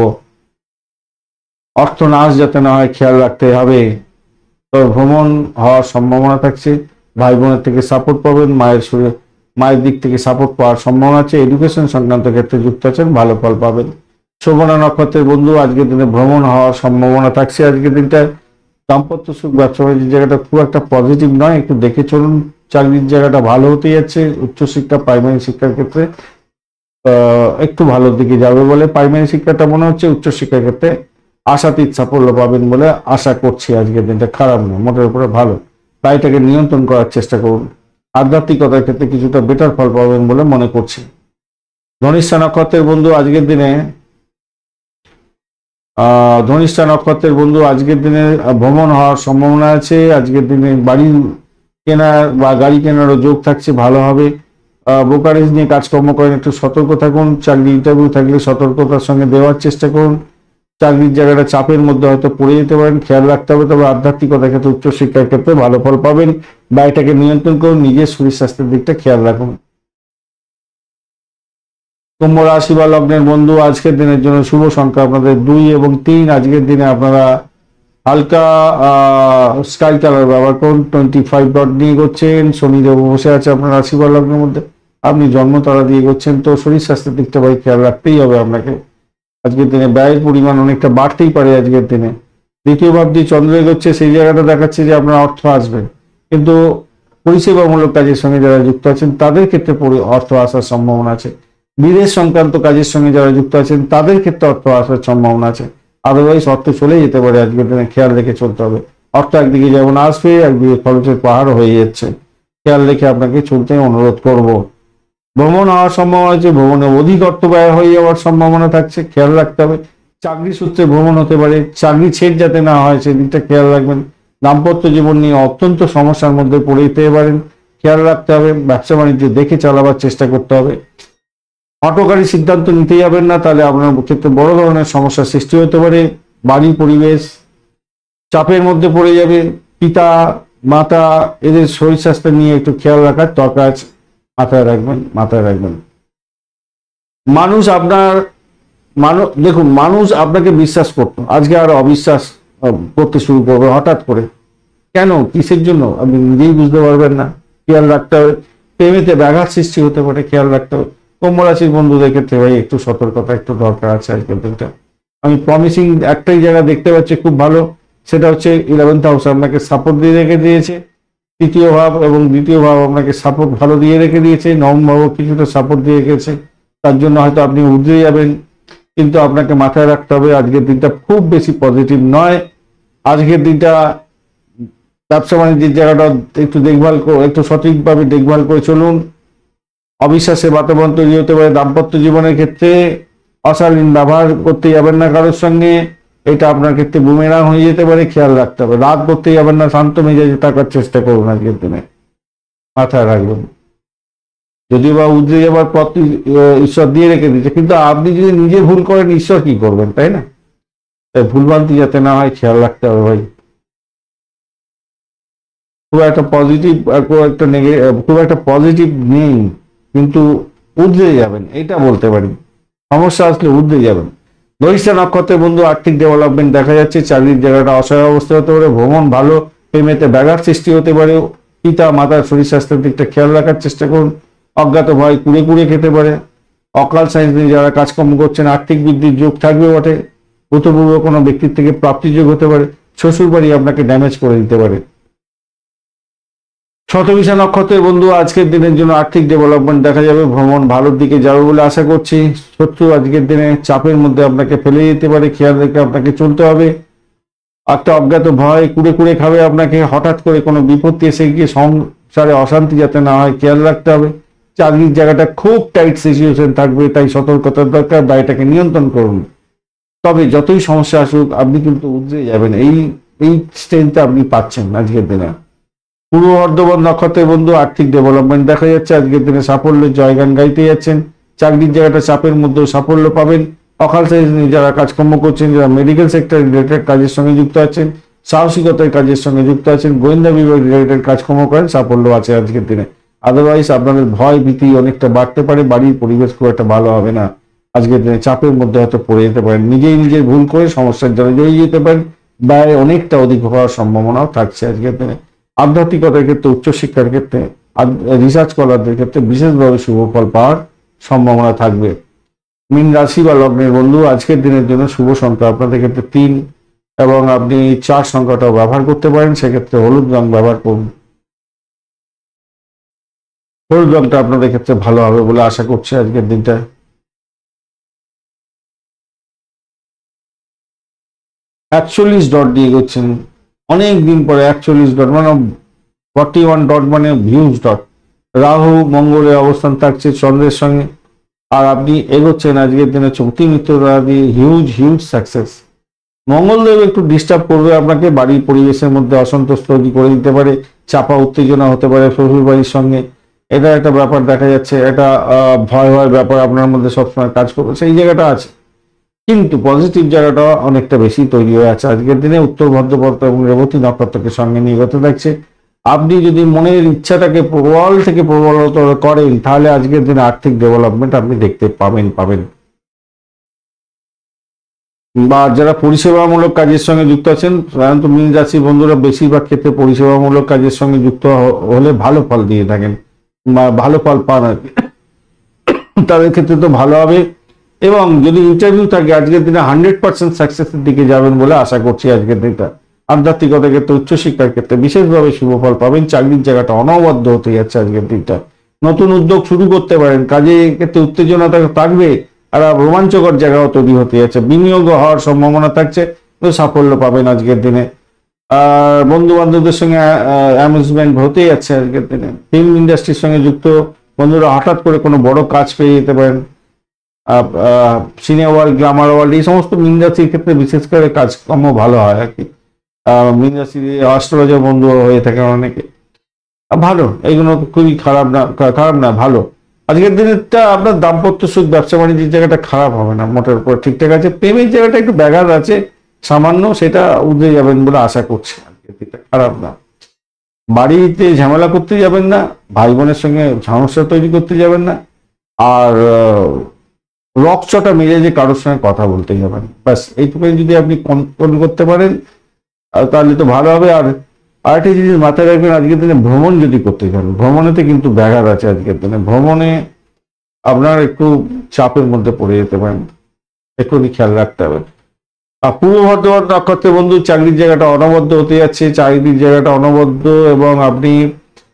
অর্থ নাশ যাতে না হয় খেয়াল রাখতে হবে। তো ভ্রমণ হওয়ার সম্ভাবনা থাকছে। ভাই বোনের থেকে সাপোর্ট পাবেন, মায়ের দিক থেকে সাপোর্ট পাওয়ার সম্ভাবনা আছে। এডুকেশন সংক্রান্ত ক্ষেত্রে যুক্ত আছেন, ভালো ফল পাবেন। শোভনা নক্ষত্রের বন্ধু আজকের দিনে ভ্রমণ হওয়ার সম্ভাবনা থাকছে আজকের দিনটায়। দাম্পত্য সুখ ব্যবসা বাণিজ্যের জায়গাটা খুব একটা পজিটিভ নয়, একটু দেখে চলুন। চাকরির জায়গাটা ভালো হতে যাচ্ছে। উচ্চশিক্ষা প্রাইমারি শিক্ষার ক্ষেত্রে একটু ভালোর দিকে যাবে বলে প্রাইমারি শিক্ষাটা মনে হচ্ছে। উচ্চশিক্ষার ক্ষেত্রে আশাতীত সাফল্য পাবেন বলে আশা করছি আজকের দিনটা, খারাপ নয়, মোটের উপরে ভালো। তাই এটাকে নিয়ন্ত্রণ করার চেষ্টা করুন। আধ্যাত্মিকতার ক্ষেত্রে কিছুটা বেটার ফল পাবেন বলে মনে করছি। ধনিষ্ঠা নক্ষত্রের বন্ধু আজকের দিনে ধনিষ্ঠা নক্ষত্রের বন্ধু আজকের দিনে ভ্রমণ হওয়ার সম্ভাবনা আছে। আজকের দিনে বাড়ি কেনার বা গাড়ি কেনারও যোগ থাকছে, ভালো হবে। ব্রোকারেজ নিয়ে কাজকর্ম করেন, একটু সতর্ক থাকুন। চাকরি ইন্টারভিউ থাকলে সতর্কতার সঙ্গে দেওয়ার চেষ্টা করুন। চাকরির জায়গাটা চাপের মধ্যে হয়তো পড়ে যেতে পারেন, খেয়াল রাখতে হবে। তবে আধ্যাত্মিকতার ক্ষেত্রে উচ্চশিক্ষার ক্ষেত্রে ভালো ফল পাবেন। ব্যয়টাকে নিয়ন্ত্রণ করুন, নিজের শরীর স্বাস্থ্যের দিকটা খেয়াল রাখুন। কুম্ভ রাশি বা লগ্নের বন্ধু আজকের দিনের জন্য শুভ সংখ্যা আপনাদের 2 এবং 3। আজকের দিনে আপনারা হালকা স্কাই কালার ব্যবহার করুন। 25 ডট নিয়ে এগোচ্ছেন। শনিদেব বসে আছে আপনার রাশি বা লগ্নের মধ্যে, আপনি জন্ম তারা দিয়ে এগোচ্ছেন, তো শরীর স্বাস্থ্যের দিকটা ভাই খেয়াল রাখতেই হবে আপনাকে। আজকের দিনে ব্যয়ের পরিমাণ অনেকটা বাড়তেই পারে আজকের দিনে। দ্বিতীয় ভাবটি চন্দ্র এগোচ্ছে, সেই জায়গাটা দেখাচ্ছে যে আপনার অর্থ আসবে, কিন্তু পরিষেবামূলক কাজের সঙ্গে যারা যুক্ত আছেন তাদের ক্ষেত্রে অর্থ আসার সম্ভাবনা আছে। বিদেশ সংক্রান্ত কাজের সঙ্গে যারা যুক্ত আছেন তাদের ক্ষেত্রে অর্থ আসার সম্ভাবনা আছে। আদারওয়াইজ অর্থ চলে যেতে পারে আজকের দিনে, খেয়াল রেখে চলতে হবে। অর্থ একদিকে যেমন আসবে, একদিকে খরচের পাহাড় হয়ে যাচ্ছে, খেয়াল রেখে আপনাকে চলতে অনুরোধ করব। ভ্রমণ হওয়ার সম্ভাবনা আছে, ভ্রমণে অধিক অর্থ ব্যয় হয়ে যাওয়ার সম্ভাবনা থাকছে, খেয়াল রাখতে হবে। চাকরি সূত্রে ভ্রমণ হতে পারে, চাকরি ছেড় যাতে না হয় সেদিকটা খেয়াল রাখবেন। দাম্পত্য জীবন নিয়ে অত্যন্ত সমস্যার মধ্যে পড়ে যেতে পারেন, খেয়াল রাখতে হবে। ব্যবসা বাণিজ্য দেখে চালাবার চেষ্টা করতে হবে। হঠকারী সিদ্ধান্ত নিতে যাবেন না, তাহলে আপনার ক্ষেত্রে বড় ধরনের সমস্যার সৃষ্টি হতে পারে। বাড়ির পরিবেশ চাপের মধ্যে পড়ে যাবে। পিতা মাতা এদের শরীর স্বাস্থ্য নিয়ে একটু খেয়াল রাখার দরকার আছে, মাথায় রাখবেন, মাথায় রাখবেন। দেখুন, মানুষ আপনাকে বিশ্বাস করতো, আজকে আর অবিশ্বাস করতে শুরু করবে হঠাৎ করে। কেন, কিসের জন্য আপনি নিজেই বুঝতে পারবেন না, খেয়াল রাখতে হবে। প্রেমেতে ব্যাঘাত সৃষ্টি হতে পারে, খেয়াল রাখতে হবে। কুম্ভ রাশির বন্ধুদের ক্ষেত্রে ভাই একটু সতর্কতা একটু দরকার আছে আজকের দিনটা। আমি প্রমিসিং একটাই জায়গা দেখতে পাচ্ছি খুব ভালো, সেটা হচ্ছে 11th হাউস আপনাকে সাপোর্ট দিয়ে রেখে দিয়েছে। তৃতীয় ভাব এবং দ্বিতীয় ভাব আপনাকে সাপোর্ট ভালো দিয়ে রেখে দিয়েছে। নবম ভাবও কিছুটা সাপোর্ট দিয়ে রেখেছে, তার জন্য হয়তো আপনি উঠে যাবেন, কিন্তু আপনাকে মাথায় রাখতে হবে আজকের দিনটা খুব বেশি পজিটিভ নয়। আজকের দিনটা ব্যবসা বাণিজ্যের জায়গাটা একটু একটু সঠিকভাবে দেখভাল করে চলুন। অবিশ্বাসে বাতাবরণ তৈরি হতে পারে। দাম্পত্য জীবনের ক্ষেত্রে অশালীন ব্যবহার করতে যাবেন না কারোর সঙ্গে, এটা আপনার ক্ষেত্রে বুমেরাং হয়ে যেতে পারে, খেয়াল রাখতে হবে। রাগ করতে যাবেন না, শান্ত মেজাজে থাকার চেষ্টা করুন আজকের দিনে, মাথায় রাখবেন। যদিও বা উদ্রে যাবার পথ ঈশ্বর দিয়ে রেখে দিচ্ছে, কিন্তু আপনি যদি নিজে ভুল করেন ঈশ্বর কি করবেন, তাই না? তাই ভুলভ্রান্তি যাতে না হয় খেয়াল রাখতে হবে ভাই। খুব একটা পজিটিভ খুব একটা পজিটিভ নেই, কিন্তু উদ্রে যাবেন এটা বলতে পারি। সমস্যা আসলে উদ্রে যাবেন। ধনিষ্ঠা নক্ষত্রের বন্ধু আর্থিক ডেভেলপমেন্ট দেখা যাচ্ছে। চাকরির জায়গাটা অসহায় অবস্থা হতে পারে, ভ্রমণ ভালো, প্রেমেতে ব্যাঘাত সৃষ্টি হতে পারে। পিতা মাতার শরীর স্বাস্থ্যের দিকটা খেয়াল রাখার চেষ্টা করুন। অজ্ঞাত ভয় কুড়ে কুড়ে খেতে পারে। অকাল সায়েন্স নিয়ে যারা কাজকর্ম করছেন আর্থিক বৃদ্ধির যোগ থাকবে বটে। ভূতপূর্ব কোনো ব্যক্তির থেকে প্রাপ্তির যোগ হতে পারে। শ্বশুর বাড়ি আপনাকে ড্যামেজ করে দিতে পারে। শতবিশা নক্ষত্রের বন্ধু আজকের দিনের জন্য আর্থিক ডেভেলপমেন্ট দেখা যাবে, ভ্রমণ ভালোর দিকে যাবে বলে আশা করছি। শত্রু আজকের দিনে চাপের মধ্যে আপনাকে ফেলে দিতে পারে, খেয়াল রেখে আপনাকে চলতে হবে। একটা অজ্ঞাত ভয় কুড়ে কুড়ে খাবে আপনাকে, হঠাৎ করে কোনো বিপত্তি এসে গিয়ে সংসারে অশান্তি যাতে না হয় খেয়াল রাখতে হবে। চাকরির জায়গাটা খুব টাইট সিচুয়েশন থাকবে, তাই সতর্কতার দরকার, ব্যয়টাকে নিয়ন্ত্রণ করুন। তবে যতই সমস্যা আসুক আপনি কিন্তু উদ্রে যাবেন, এই স্ট্রেংথটা আপনি পাচ্ছেন আজকের দিনে। পূর্ব বর্ধমান নক্ষত্রের বন্ধু আর্থিক ডেভেলপমেন্ট দেখা যাচ্ছে। আজকের দিনে সাফল্যের জয়গান গাইতে যাচ্ছেন। চাকরির জায়গাটা চাপের মধ্যেও সাফল্য পাবেন। অকাল সাইজ নিয়ে যারা কাজকর্ম করছেন, যারা মেডিকেল সেক্টর রিলেটেড কাজের সঙ্গে যুক্ত আছেন, সাহসিকতার কাজের সঙ্গে যুক্ত আছেন, গোয়েন্দা বিভাগ রিলেটেড কাজকর্ম করেন, সাফল্য আছে আজকের দিনে। আদারওয়াইজ আপনাদের ভয় ভীতি অনেকটা বাড়তে পারে, বাড়ির পরিবেশ খুব একটা ভালো হবে না। আজকের দিনে চাপের মধ্যে হয়তো পড়ে যেতে পারেন, নিজেই নিজের ভুল করে সমস্যার জন্য জড়িয়ে যেতে পারেন, ব্যয় অনেকটা অধিক হওয়ার সম্ভাবনাও থাকছে আজকের দিনে। আধ্যাত্মিকতার ক্ষেত্রে, উচ্চশিক্ষার ক্ষেত্রে, রিসার্চ কলারদের ক্ষেত্রে বিশেষভাবে শুভ ফল পাওয়ার সম্ভাবনা থাকবে। মীন রাশি বা লগ্নের বন্ধু আজকের দিনের জন্য শুভ সংখ্যা আপনাদের ক্ষেত্রে 3 এবং আপনি 4 সংখ্যাটাও ব্যবহার করতে পারেন, সেক্ষেত্রে হলুদ রং ব্যবহার করুন। হলুদ রংটা আপনাদের ক্ষেত্রে ভালো হবে বলে আশা করছি আজকের দিনটা। 41 ডট দিয়ে গেছেন, অনেক দিন পরে 41 ডট মানে 41 ডট মানে হিউজ ডট। রাহু মঙ্গলের অবস্থান থাকছে চন্দ্রের সঙ্গে, আর আপনি এগোচ্ছেন আজকের দিনে চৌতি মিত্র দিয়ে হিউজ সাকসেস। মঙ্গলদেব একটু ডিস্টার্ব করবে আপনাকে, বাড়ির পরিবেশের মধ্যে অসন্তোষ তৈরি করে দিতে পারে, চাপা উত্তেজনা হতে পারে শ্বশুর বাড়ির সঙ্গে, এটা একটা ব্যাপার দেখা যাচ্ছে। এটা ভয় ব্যাপার আপনার মধ্যে সবসময় কাজ করবে, সেই জায়গাটা আছে। কিন্তু পজিটিভ জায়গাটা অনেকটা বেশি তৈরি হয়ে আছে আজকের দিনে। উত্তর ভদ্রপত্র এবং রেবতী নক্ষত্রকে সঙ্গে নিয়ে গত থাকছে। আপনি যদি মনের ইচ্ছাটাকে প্রবল থেকে প্রবলতর করেন, তাহলে আজকের দিনে আর্থিক ডেভেলপমেন্ট আপনি দেখতে পাবেন। বা যারা পরিষেবামূলক কাজের সঙ্গে যুক্ত আছেন, সাধারণত মীন রাশি বন্ধুরা বেশিরভাগ ক্ষেত্রে পরিষেবামূলক কাজের সঙ্গে যুক্ত হলে ভালো ফল দিয়ে থাকেন বা ভালো ফল পান আর কি, তাদের ক্ষেত্রে তো ভালো হবে। এবং যদি ইন্টারভিউ থাকে আজকের দিনে 100% সাকসেসের দিকে যাবেন বলে আশা করছি আজকের দিনটা। আধ্যাত্মিকতার ক্ষেত্রে, উচ্চশিক্ষার ক্ষেত্রে বিশেষভাবে শুভ ফল পাবেন। চাকরির জায়গাটা অনবদ্য হতে যাচ্ছে আজকের দিনটা। নতুন উদ্যোগ শুরু করতে পারেন, কাজের ক্ষেত্রে উত্তেজনা থাকবে, আর রোমাঞ্চকর জায়গাও তৈরি হতে যাচ্ছে। বিনিয়োগ হওয়ার সম্ভাবনা থাকছে, তো সাফল্য পাবেন আজকের দিনে। আর বন্ধু বান্ধবদের সঙ্গে অ্যামিউজমেন্ট হতে যাচ্ছে আজকের দিনে। ফিল্ম ইন্ডাস্ট্রির সঙ্গে যুক্ত বন্ধুরা হঠাৎ করে কোনো বড় কাজ পেয়ে যেতে পারেন। সিনে ওয়ার্ল্ড, গ্ল্যামার ওয়ার্ল্ড, এই সমস্ত মীন রাশির ক্ষেত্রে বিশেষ করে কাজকর্ম ভালো হয় আর কি। মীন রাশি অ্যাস্ট্রোলজার বন্ধু হয়ে থাকে অনেকে, ভালো, এইগুলো খুবই খারাপ না, ভালো। আজকের দিনেরটা আপনার দাম্পত্য সুখ, ব্যবসা বাণিজ্যের জায়গাটা খারাপ হবে না, মোটের উপর ঠিকঠাক আছে। প্রেমের জায়গাটা একটু ব্যাঘাত আছে সামান্য, সেটা উঠে যাবেন বলে আশা করছি। আজকের দিনটা খারাপ না। বাড়িতে ঝামেলা করতে যাবেন না, ভাই বোনের সঙ্গে সমস্যা তৈরি করতে যাবেন না, আর রকচটা মেজাজে কারোর সঙ্গে কথা বলতে যাবেন, ব্যাস এইটুকুই যদি আপনি কন্ট্রোল করতে পারেন তাহলে তো ভালো হবে। আর আরেকটা জিনিস মাথায় রাখবেন, আজকের দিনে ভ্রমণ যদি করতে চান, ভ্রমণেতে কিন্তু ব্যাঘাত আছে আজকের দিনে। ভ্রমণে আপনার একটু চাপের মধ্যে পড়ে যেতে পারেন, একটু খেয়াল রাখতে হবে। আর পূর্ব বর্ধমান নক্ষত্রের বন্ধু চাকরির জায়গাটা অনবদ্য হতে যাচ্ছে, চাকরির জায়গাটা অনবদ্য, এবং আপনি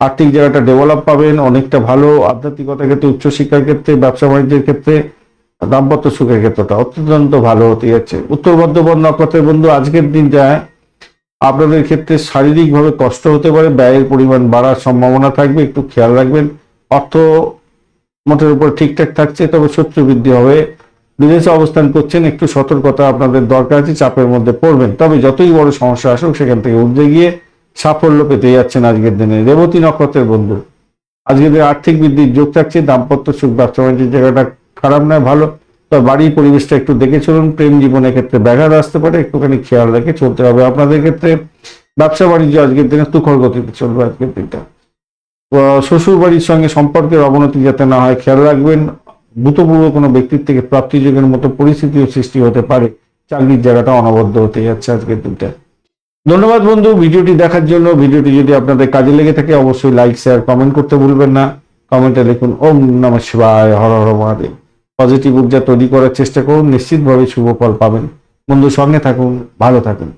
আর্থিক জায়গাটা ডেভেলপ পাবেন অনেকটা ভালো। আধ্যাত্মিকতার ক্ষেত্রে, উচ্চশিক্ষার ক্ষেত্রে, ব্যবসা বাণিজ্যের ক্ষেত্রে, দাম্পত্য সুখের ক্ষেত্রটা অত্যন্ত ভালো হতে যাচ্ছে। উত্তর বর্ধমান নক্ষত্রের বন্ধু আজকের দিনটা আপনাদের ক্ষেত্রে শারীরিকভাবে কষ্ট হতে পারে, ব্যয়ের পরিমাণ বাড়ার সম্ভাবনা থাকবে, একটু খেয়াল রাখবেন। অর্থ মোটের উপর ঠিকঠাক থাকছে, তবে শত্রু বৃদ্ধি হবে। বিদেশে অবস্থান করছেন, একটু সতর্কতা আপনাদের দরকার আছে, চাপের মধ্যে পড়বেন। তবে যতই বড় সমস্যা আসুক সেখান থেকে উঠে গিয়ে সাফল্য পেতে যাচ্ছেন আজকের দিনে। রেবতী নক্ষত্রের বন্ধু, আজকের দিনে আর্থিক বৃদ্ধির যোগ থাকছে। দাম্পত্য সুখ, ব্যবসা বাণিজ্যের জায়গাটা খারাপ নয়, ভালো। তবে বাড়ির পরিবেশটা একটু দেখে চলুন। প্রেম জীবনের ক্ষেত্রে ব্যাঘাত আসতে পারে, একটুখানি খেয়াল রেখে চলতে হবে আপনাদের ক্ষেত্রে। ব্যবসা বাণিজ্য আজকের দিনে তুখর গতিতে চলবে আজকের দিনটা। শ্বশুর বাড়ির সঙ্গে সম্পর্কের অবনতি যাতে না হয় খেয়াল রাখবেন। ভূতপূর্ব কোনো ব্যক্তির থেকে প্রাপ্তিযোগের মতো পরিস্থিতিও সৃষ্টি হতে পারে। চাকরির জায়গাটা অনবদ্য হতে যাচ্ছে আজকের দিনটা। ধন্যবাদ বন্ধু ভিডিওটি দেখার জন্য। ভিডিওটি যদি আপনাদের কাজে লেগে থাকে অবশ্যই লাইক, শেয়ার, কমেন্ট করতে ভুলবেন না। কমেন্টে লিখুন ওম নমঃ শিবায়, হর হর মহাদেব। পজিটিভ ঊর্জা তৈরি করার চেষ্টা করুন, নিশ্চিতভাবে শুভ ফল পাবেন। বন্ধু সঙ্গে থাকুন, ভালো থাকুন।